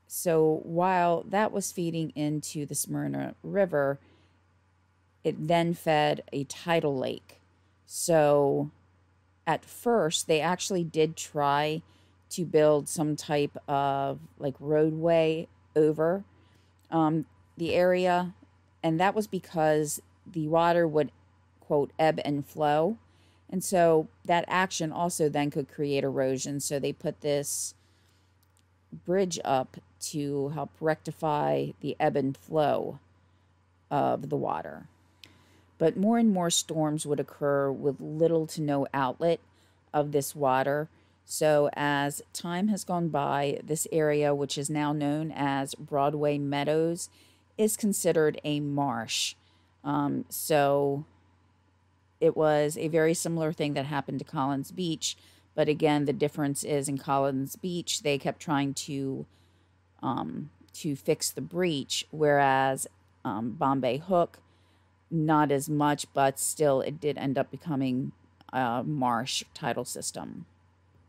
So while that was feeding into the Smyrna River, it then fed a tidal lake. So at first, they actually did try to build some type of like roadway over the area, and that was because the water would, quote, ebb and flow. And so that action also then could create erosion. So they put this bridge up to help rectify the ebb and flow of the water. But more and more storms would occur with little to no outlet of this water. So as time has gone by, this area, which is now known as Broadway Meadows, is considered a marsh. So it was a very similar thing that happened to Collins Beach. But again, the difference is in Collins Beach, they kept trying to fix the breach, whereas Bombay Hook, not as much, but still it did end up becoming a marsh tidal system.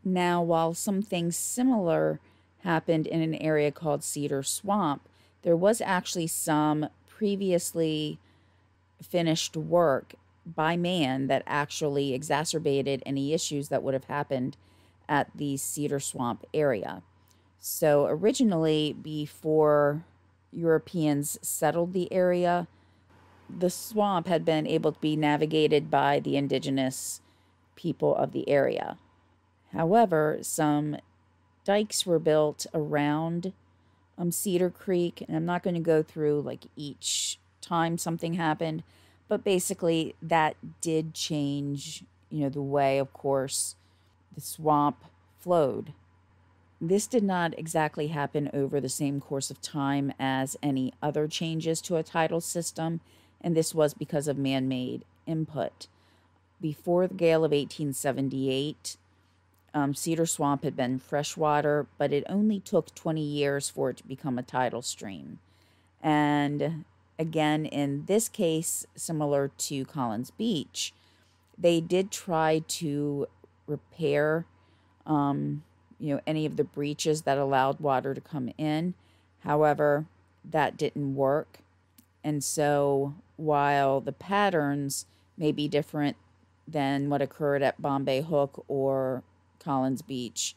Now, while some things similar happened in an area called Cedar Swamp, there was actually some previously finished work by man that actually exacerbated any issues that would have happened at the Cedar Swamp area. So originally, before Europeans settled the area, the swamp had been able to be navigated by the indigenous people of the area. However, some dikes were built around Cedar Creek, and I'm not going to go through like each time something happened, but basically that did change, the way, of course, the swamp flowed. This did not exactly happen over the same course of time as any other changes to a tidal system, and this was because of man-made input. Before the Gale of 1878, Cedar Swamp had been freshwater, but it only took 20 years for it to become a tidal stream. And again, in this case, similar to Collins Beach, they did try to repair, any of the breaches that allowed water to come in. However, that didn't work. And so while the patterns may be different than what occurred at Bombay Hook or Collins Beach,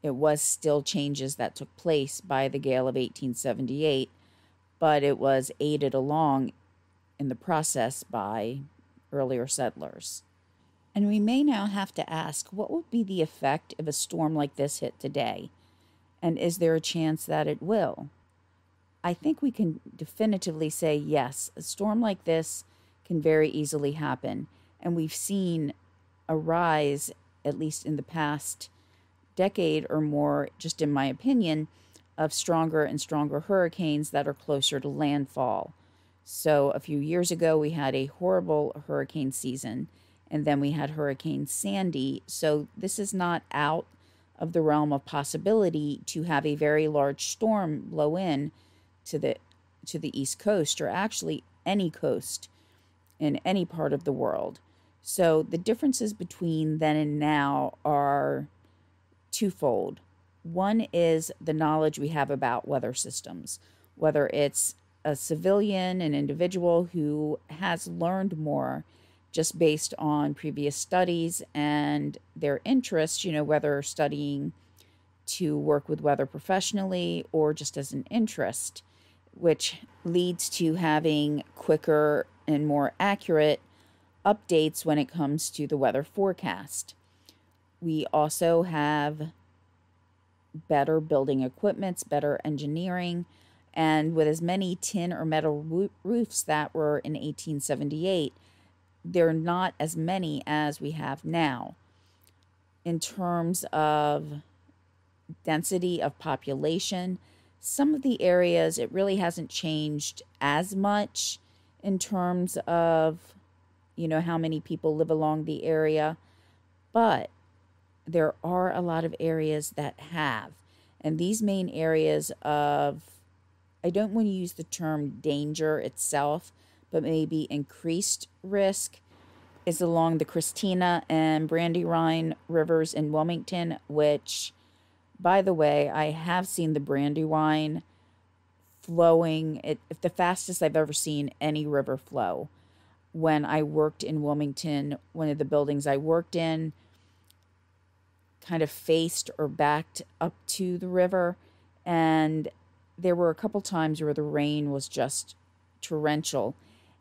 it was still changes that took place by the Gale of 1878, but it was aided along in the process by earlier settlers. And we may now have to ask, what would be the effect if a storm like this hit today? And is there a chance that it will? I think we can definitively say yes, a storm like this can very easily happen. And we've seen a rise, at least in the past decade or more, just in my opinion, of stronger and stronger hurricanes that are closer to landfall. So a few years ago, we had a horrible hurricane season, and then we had Hurricane Sandy. So this is not out of the realm of possibility to have a very large storm blow in to the East Coast, or actually any coast in any part of the world. So the differences between then and now are twofold. One is the knowledge we have about weather systems, whether it's a civilian, an individual who has learned more just based on previous studies and their interests, whether studying to work with weather professionally or just as an interest, which leads to having quicker and more accurate updates when it comes to the weather forecast. We also have better building equipments, better engineering, and with as many tin or metal roofs that were in 1878, there are not as many as we have now. In terms of density of population, some of the areas, it really hasn't changed as much in terms of, how many people live along the area, but there are a lot of areas that have. And these main areas of, I don't want to use the term danger itself, but maybe increased risk, is along the Christina and Brandywine rivers in Wilmington, which, by the way, I have seen the Brandywine flowing. It's the fastest I've ever seen any river flow. When I worked in Wilmington, one of the buildings I worked in kind of faced or backed up to the river, and there were a couple times where the rain was just torrential,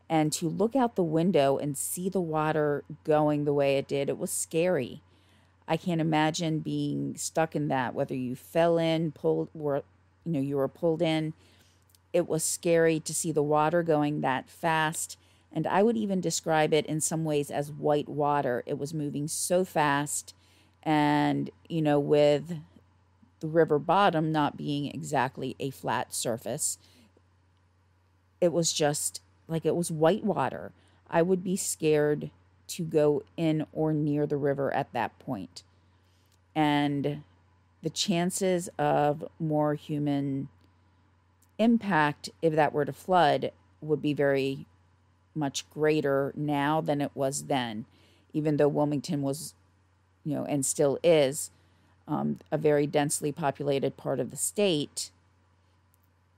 and to look out the window and see the water going the way it did, it was scary. I can't imagine being stuck in that, whether you fell in, pulled, or you were pulled in. It was scary to see the water going that fast, and I would even describe it in some ways as white water. It was moving so fast, and with the river bottom not being exactly a flat surface, it was just like it was white water. I would be scared to go in or near the river at that point. And the chances of more human impact if that were to flood would be very much greater now than it was then, even though Wilmington was, and still is, a very densely populated part of the state.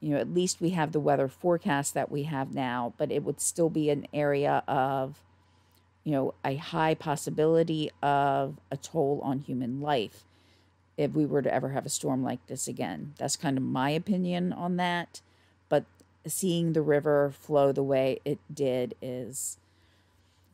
At least we have the weather forecast that we have now, but it would still be an area of, a high possibility of a toll on human life if we were to ever have a storm like this again. That's kind of my opinion on that. But seeing the river flow the way it did is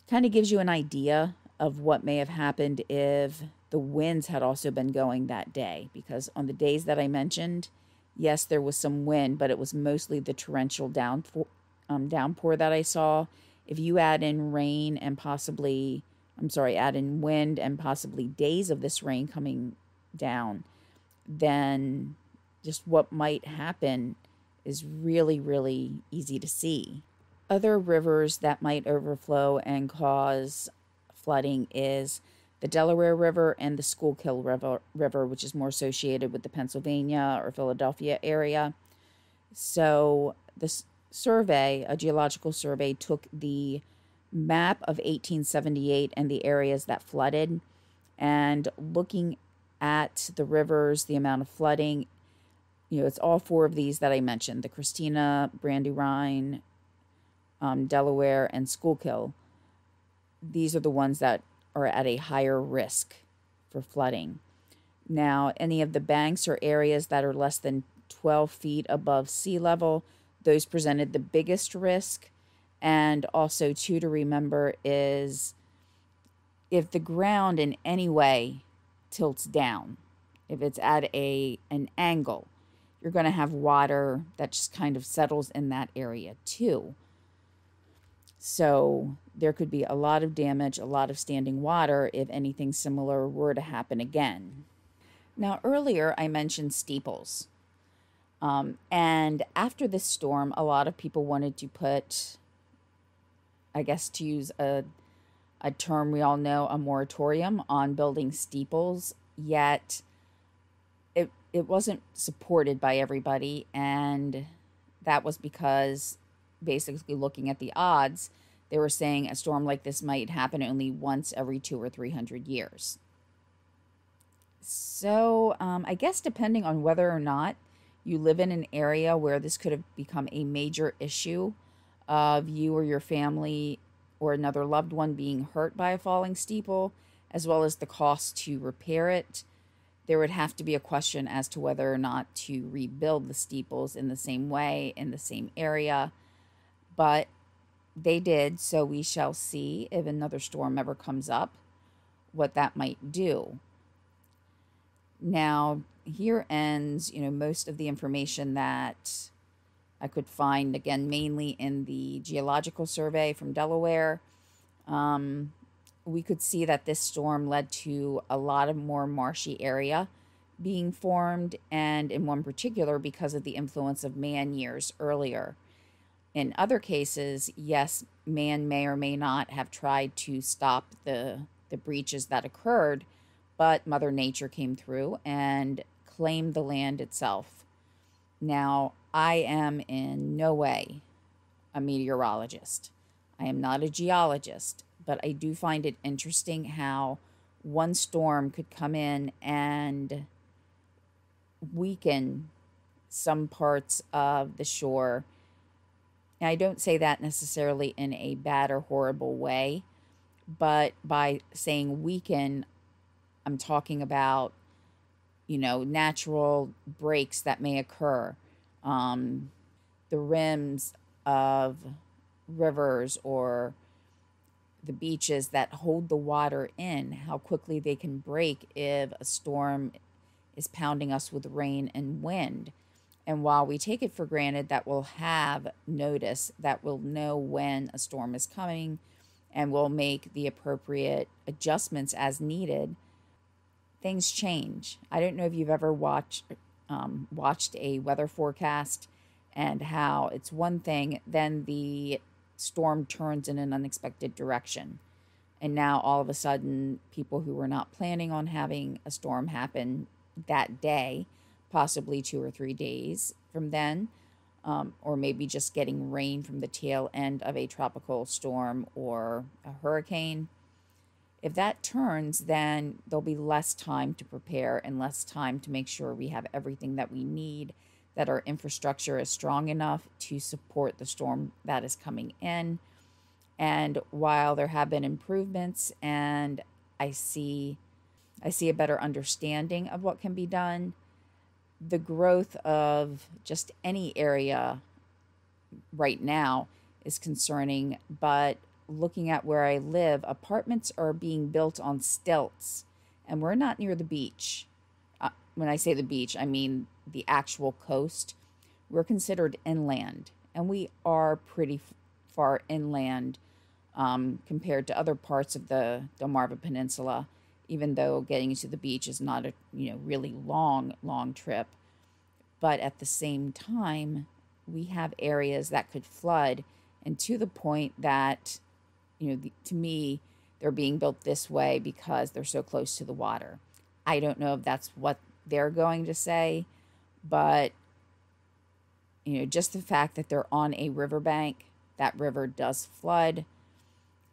kind of gives you an idea of what may have happened if the winds had also been going that day. Because on the days that I mentioned, yes, there was some wind, but it was mostly the torrential downpour that I saw. If you add in rain and add in wind and possibly days of this rain coming down, then just what might happen is really, really easy to see. Other rivers that might overflow and cause flooding is the Delaware River and the Schuylkill River, which is more associated with the Pennsylvania or Philadelphia area. So this survey, a geological survey, took the map of 1878 and the areas that flooded, and looking at the rivers, the amount of flooding, it's all four of these that I mentioned: the Christina, Brandywine, Delaware, and Schuylkill. These are the ones that are at a higher risk for flooding. Now, any of the banks or areas that are less than 12 feet above sea level, those presented the biggest risk. And also, too, to remember is if the ground in any way tilts down, if it's at an angle, you're going to have water that just kind of settles in that area too. So there could be a lot of damage, a lot of standing water if anything similar were to happen again. Now, earlier I mentioned steeples. And after this storm, a lot of people wanted to put, I guess to use a term we all know, a moratorium on building steeples, yet it wasn't supported by everybody, and that was because, basically looking at the odds, they were saying a storm like this might happen only once every 200 or 300 years. So I guess depending on whether or not you live in an area where this could have become a major issue of you or your family or another loved one being hurt by a falling steeple, as well as the cost to repair it, there would have to be a question as to whether or not to rebuild the steeples in the same way, in the same area. But they did, so we shall see if another storm ever comes up, what that might do. Now, here ends, most of the information that I could find, again, mainly in the geological survey from Delaware. We could see that this storm led to a lot of more marshy area being formed, and in one particular, because of the influence of man years earlier. In other cases, yes, man may or may not have tried to stop the breaches that occurred, but Mother Nature came through and claimed the land itself. Now, I am in no way a meteorologist. I am not a geologist, but I do find it interesting how one storm could come in and weaken some parts of the shore. And I don't say that necessarily in a bad or horrible way, but by saying weaken, I'm talking about, natural breaks that may occur. The rims of rivers or the beaches that hold the water in, how quickly they can break if a storm is pounding us with rain and wind. And while we take it for granted that we'll have notice, that we'll know when a storm is coming, and we'll make the appropriate adjustments as needed, things change. I don't know if you've ever watched a weather forecast and how it's one thing, then the storm turns in an unexpected direction. And now all of a sudden, people who were not planning on having a storm happen that day, possibly 2 or 3 days from then, or maybe just getting rain from the tail end of a tropical storm or a hurricane. If that turns, then there'll be less time to prepare and less time to make sure we have everything that we need, that our infrastructure is strong enough to support the storm that is coming in. And while there have been improvements and I see a better understanding of what can be done, the growth of just any area right now is concerning. But looking at where I live, apartments are being built on stilts, and we're not near the beach. When I say the beach, I mean the actual coast. We're considered inland, and we are pretty far inland compared to other parts of the Delmarva Peninsula, even though getting to the beach is not a really long trip. But at the same time, we have areas that could flood, and to the point that, to me, they're being built this way because they're so close to the water. I don't know if that's what they're going to say, but, just the fact that they're on a riverbank, that river does flood,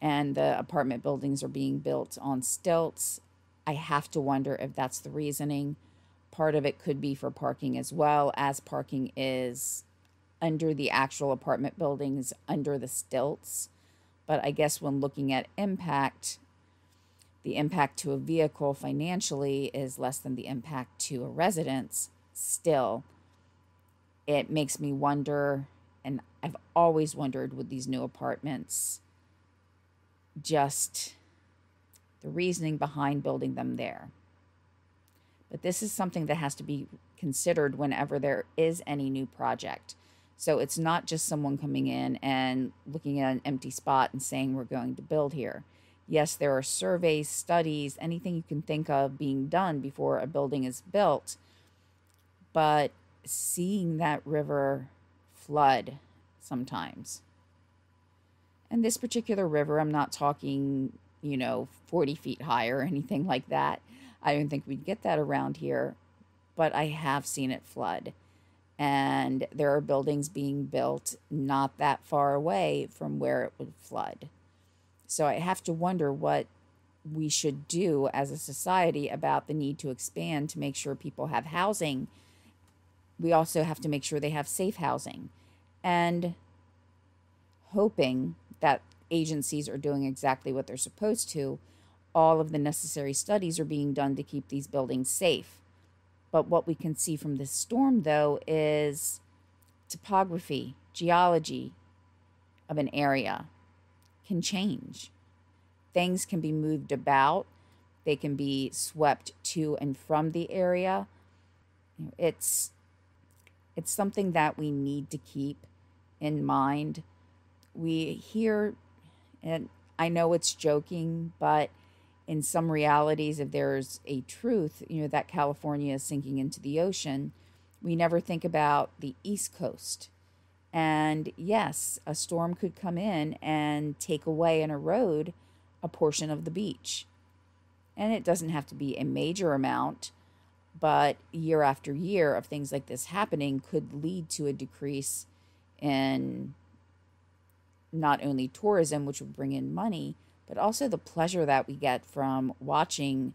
and the apartment buildings are being built on stilts. I have to wonder if that's the reasoning. Part of it could be for parking as well, as parking is under the actual apartment buildings, under the stilts. But I guess when looking at impact, the impact to a vehicle financially is less than the impact to a residence. Still, it makes me wonder, and I've always wondered with these new apartments, just the reasoning behind building them there. But this is something that has to be considered whenever there is any new project. So it's not just someone coming in and looking at an empty spot and saying we're going to build here. Yes, there are surveys, studies, anything you can think of being done before a building is built. But seeing that river flood sometimes. And this particular river, I'm not talking, 40 feet high or anything like that. I don't think we'd get that around here, but I have seen it flood. And there are buildings being built not that far away from where it would flood. So I have to wonder what we should do as a society about the need to expand to make sure people have housing. We also have to make sure they have safe housing. And hoping that agencies are doing exactly what they're supposed to. All of the necessary studies are being done to keep these buildings safe. But what we can see from this storm, though, is topography, geology of an area can change. Things can be moved about. They can be swept to and from the area. It's something that we need to keep in mind. We hear, and I know it's joking, but in some realities, if there's a truth, that California is sinking into the ocean, we never think about the East Coast. And yes, a storm could come in and take away and erode a portion of the beach. And it doesn't have to be a major amount, but year after year of things like this happening could lead to a decrease in not only tourism, which would bring in money, but also the pleasure that we get from watching,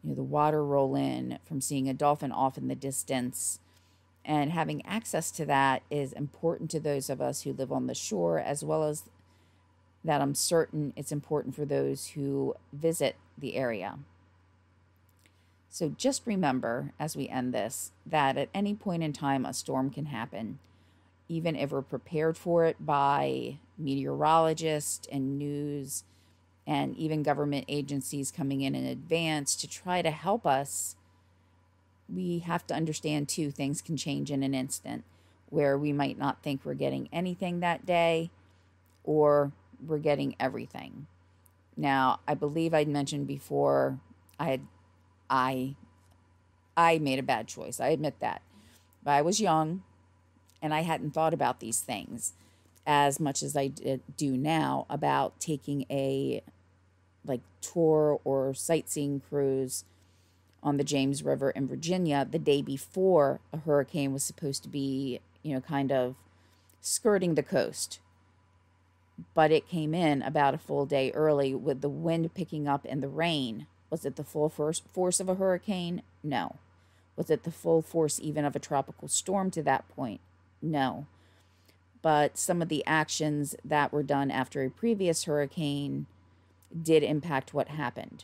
the water roll in, from seeing a dolphin off in the distance. And having access to that is important to those of us who live on the shore, as well as that I'm certain it's important for those who visit the area. So just remember, as we end this, that at any point in time, a storm can happen, even if we're prepared for it by meteorologists and news and even government agencies coming in advance to try to help us. We have to understand, too, things can change in an instant, where we might not think we're getting anything that day, or we're getting everything. Now, I believe I'd mentioned before, I made a bad choice. I admit that. But I was young, and I hadn't thought about these things as much as I do now about taking a tour or sightseeing cruise on the James River in Virginia the day before a hurricane was supposed to be, kind of skirting the coast. But it came in about a full day early with the wind picking up and the rain. Was it the full force of a hurricane? No. Was it the full force even of a tropical storm to that point? No. But some of the actions that were done after a previous hurricane did impact what happened.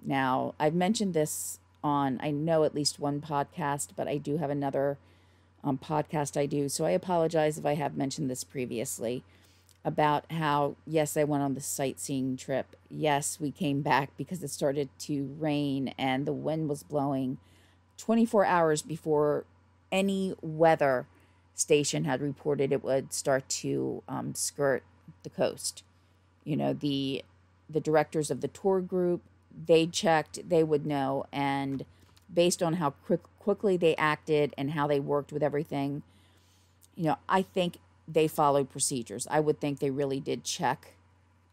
Now, I've mentioned this on, I know, at least one podcast, but I do have another podcast I do. So I apologize if I have mentioned this previously about how, yes, I went on the sightseeing trip. Yes, we came back because it started to rain and the wind was blowing 24 hours before any weather station had reported it would start to skirt the coast. The directors of the tour group, they checked, they would know, and based on how quickly they acted and how they worked with everything, I think they followed procedures. I would think they really did check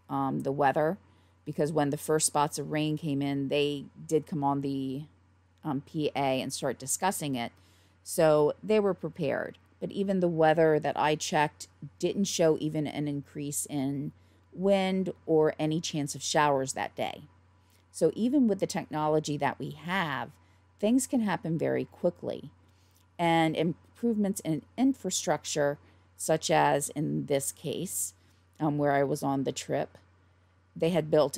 the weather, because when the first spots of rain came in, they did come on the PA and start discussing it. So they were prepared. But even the weather that I checked didn't show even an increase in wind or any chance of showers that day. So even with the technology that we have, things can happen very quickly. And improvements in infrastructure, such as in this case, where I was on the trip, they had built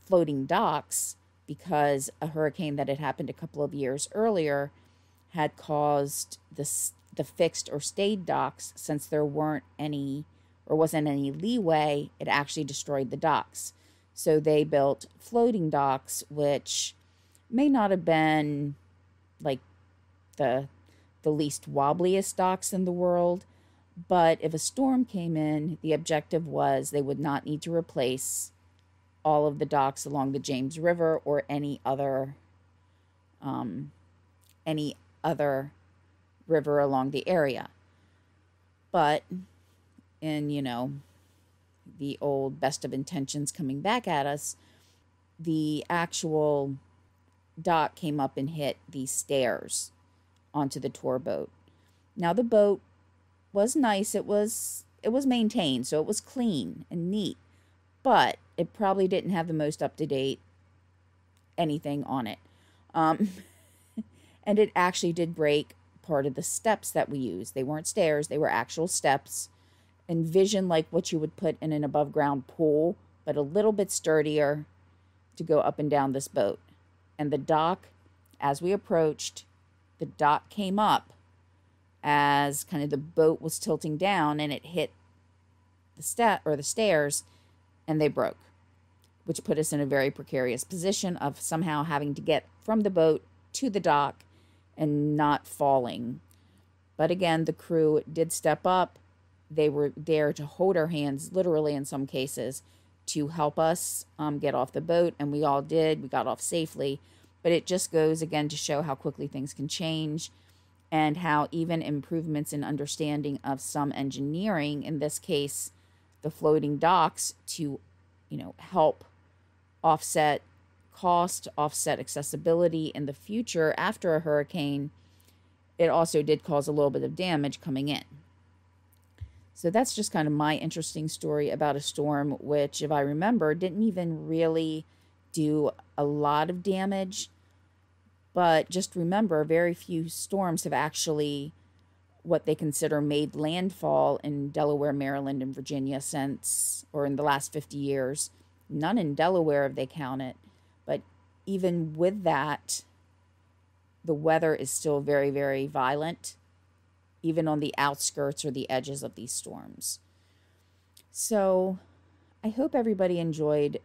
floating docks because a hurricane that had happened a couple of years earlier had caused the fixed or stayed docks, since there weren't any or wasn't any leeway, it actually destroyed the docks. So they built floating docks, which may not have been like the least wobbliest docks in the world, but if a storm came in, the objective was they would not need to replace all of the docks along the James River or any other river along the area. But in, the old best of intentions coming back at us, the actual dock came up and hit the stairs onto the tour boat. Now, the boat was nice. It was maintained, so it was clean and neat, but it probably didn't have the most up-to-date anything on it. And it actually did break part of the steps that we used. They weren't stairs, they were actual steps. Envision like what you would put in an above-ground pool, but a little bit sturdier to go up and down this boat. And the dock, as we approached, the dock came up as kind of the boat was tilting down, and it hit the stairs, and they broke, which put us in a very precarious position of somehow having to get from the boat to the dock and not falling. But again, the crew did step up. They were there to hold our hands, literally in some cases, to help us get off the boat, and we all did. We got off safely. But it just goes, again, to show how quickly things can change, and how even improvements in understanding of some engineering, in this case, the floating docks, to, help offset cost, offset accessibility in the future after a hurricane, it also did cause a little bit of damage coming in. So that's just kind of my interesting story about a storm, which, if I remember, didn't even really do a lot of damage. But just remember, very few storms have actually what they consider made landfall in Delaware, Maryland, and Virginia since, or in the last 50 years. None in Delaware have they counted. But even with that, the weather is still very, very violent, even on the outskirts or the edges of these storms. So I hope everybody enjoyed,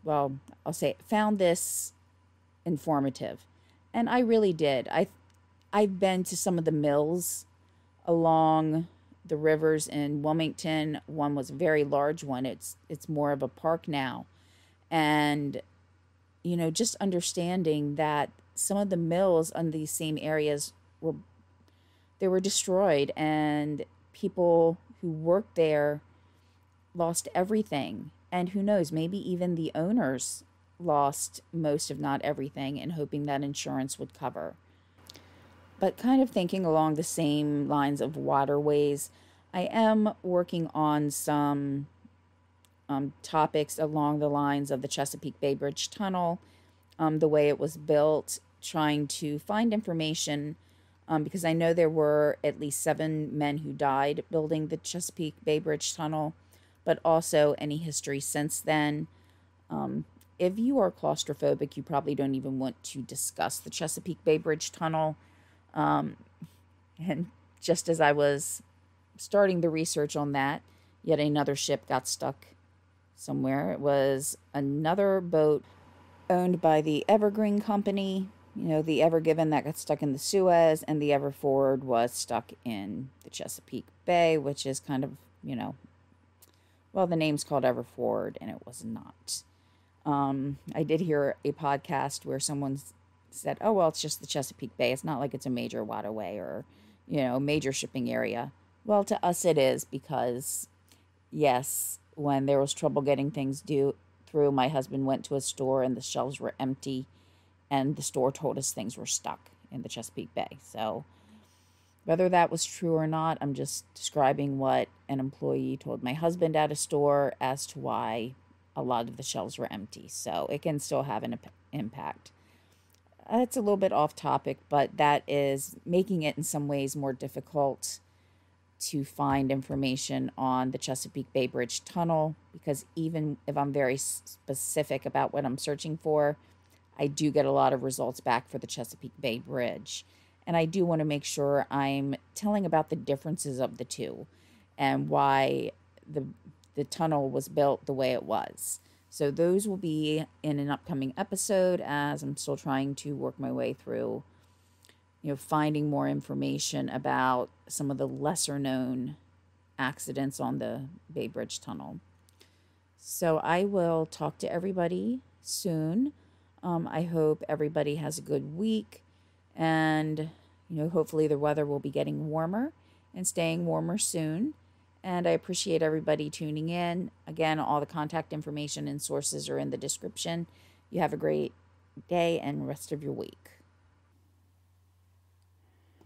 well, I'll say, found this informative. And I really did. I've been to some of the mills along the rivers in Wilmington. One was a very large one. It's more of a park now. And, you know, just understanding that some of the mills in these same areas were destroyed, and people who worked there lost everything. And who knows, maybe even the owners lost most, if not everything, and hoping that insurance would cover. But kind of thinking along the same lines of waterways, I am working on some topics along the lines of the Chesapeake Bay Bridge Tunnel, the way it was built, trying to find information, because I know there were at least 7 men who died building the Chesapeake Bay Bridge Tunnel, but also any history since then. If you are claustrophobic, you probably don't even want to discuss the Chesapeake Bay Bridge Tunnel. And just as I was starting the research on that, yet another ship got stuck somewhere. It was another boat owned by the Evergreen Company, you know, the Ever Given that got stuck in the Suez, and the Ever Forward was stuck in the Chesapeake Bay, which is kind of, you know, well, the name's called Ever Forward, and it was not. I did hear a podcast where someone said, oh, well, it's just the Chesapeake Bay. It's not like it's a major waterway or, you know, major shipping area. Well, to us it is, because, yes, when there was trouble getting things through, my husband went to a store and the shelves were empty, and the store told us things were stuck in the Chesapeake Bay. So whether that was true or not, I'm just describing what an employee told my husband at a store as to why a lot of the shelves were empty. So it can still have an impact. It's a little bit off topic, but that is making it in some ways more difficult to find information on the Chesapeake Bay Bridge Tunnel, because even if I'm very specific about what I'm searching for, I do get a lot of results back for the Chesapeake Bay Bridge. And I do want to make sure I'm telling about the differences of the two and why the tunnel was built the way it was. So those will be in an upcoming episode, as I'm still trying to work my way through, you know, finding more information about some of the lesser known accidents on the Bay Bridge Tunnel. So I will talk to everybody soon. I hope everybody has a good week, and, you know, hopefully the weather will be getting warmer and staying warmer soon. And I appreciate everybody tuning in. Again, all the contact information and sources are in the description. You have a great day and rest of your week.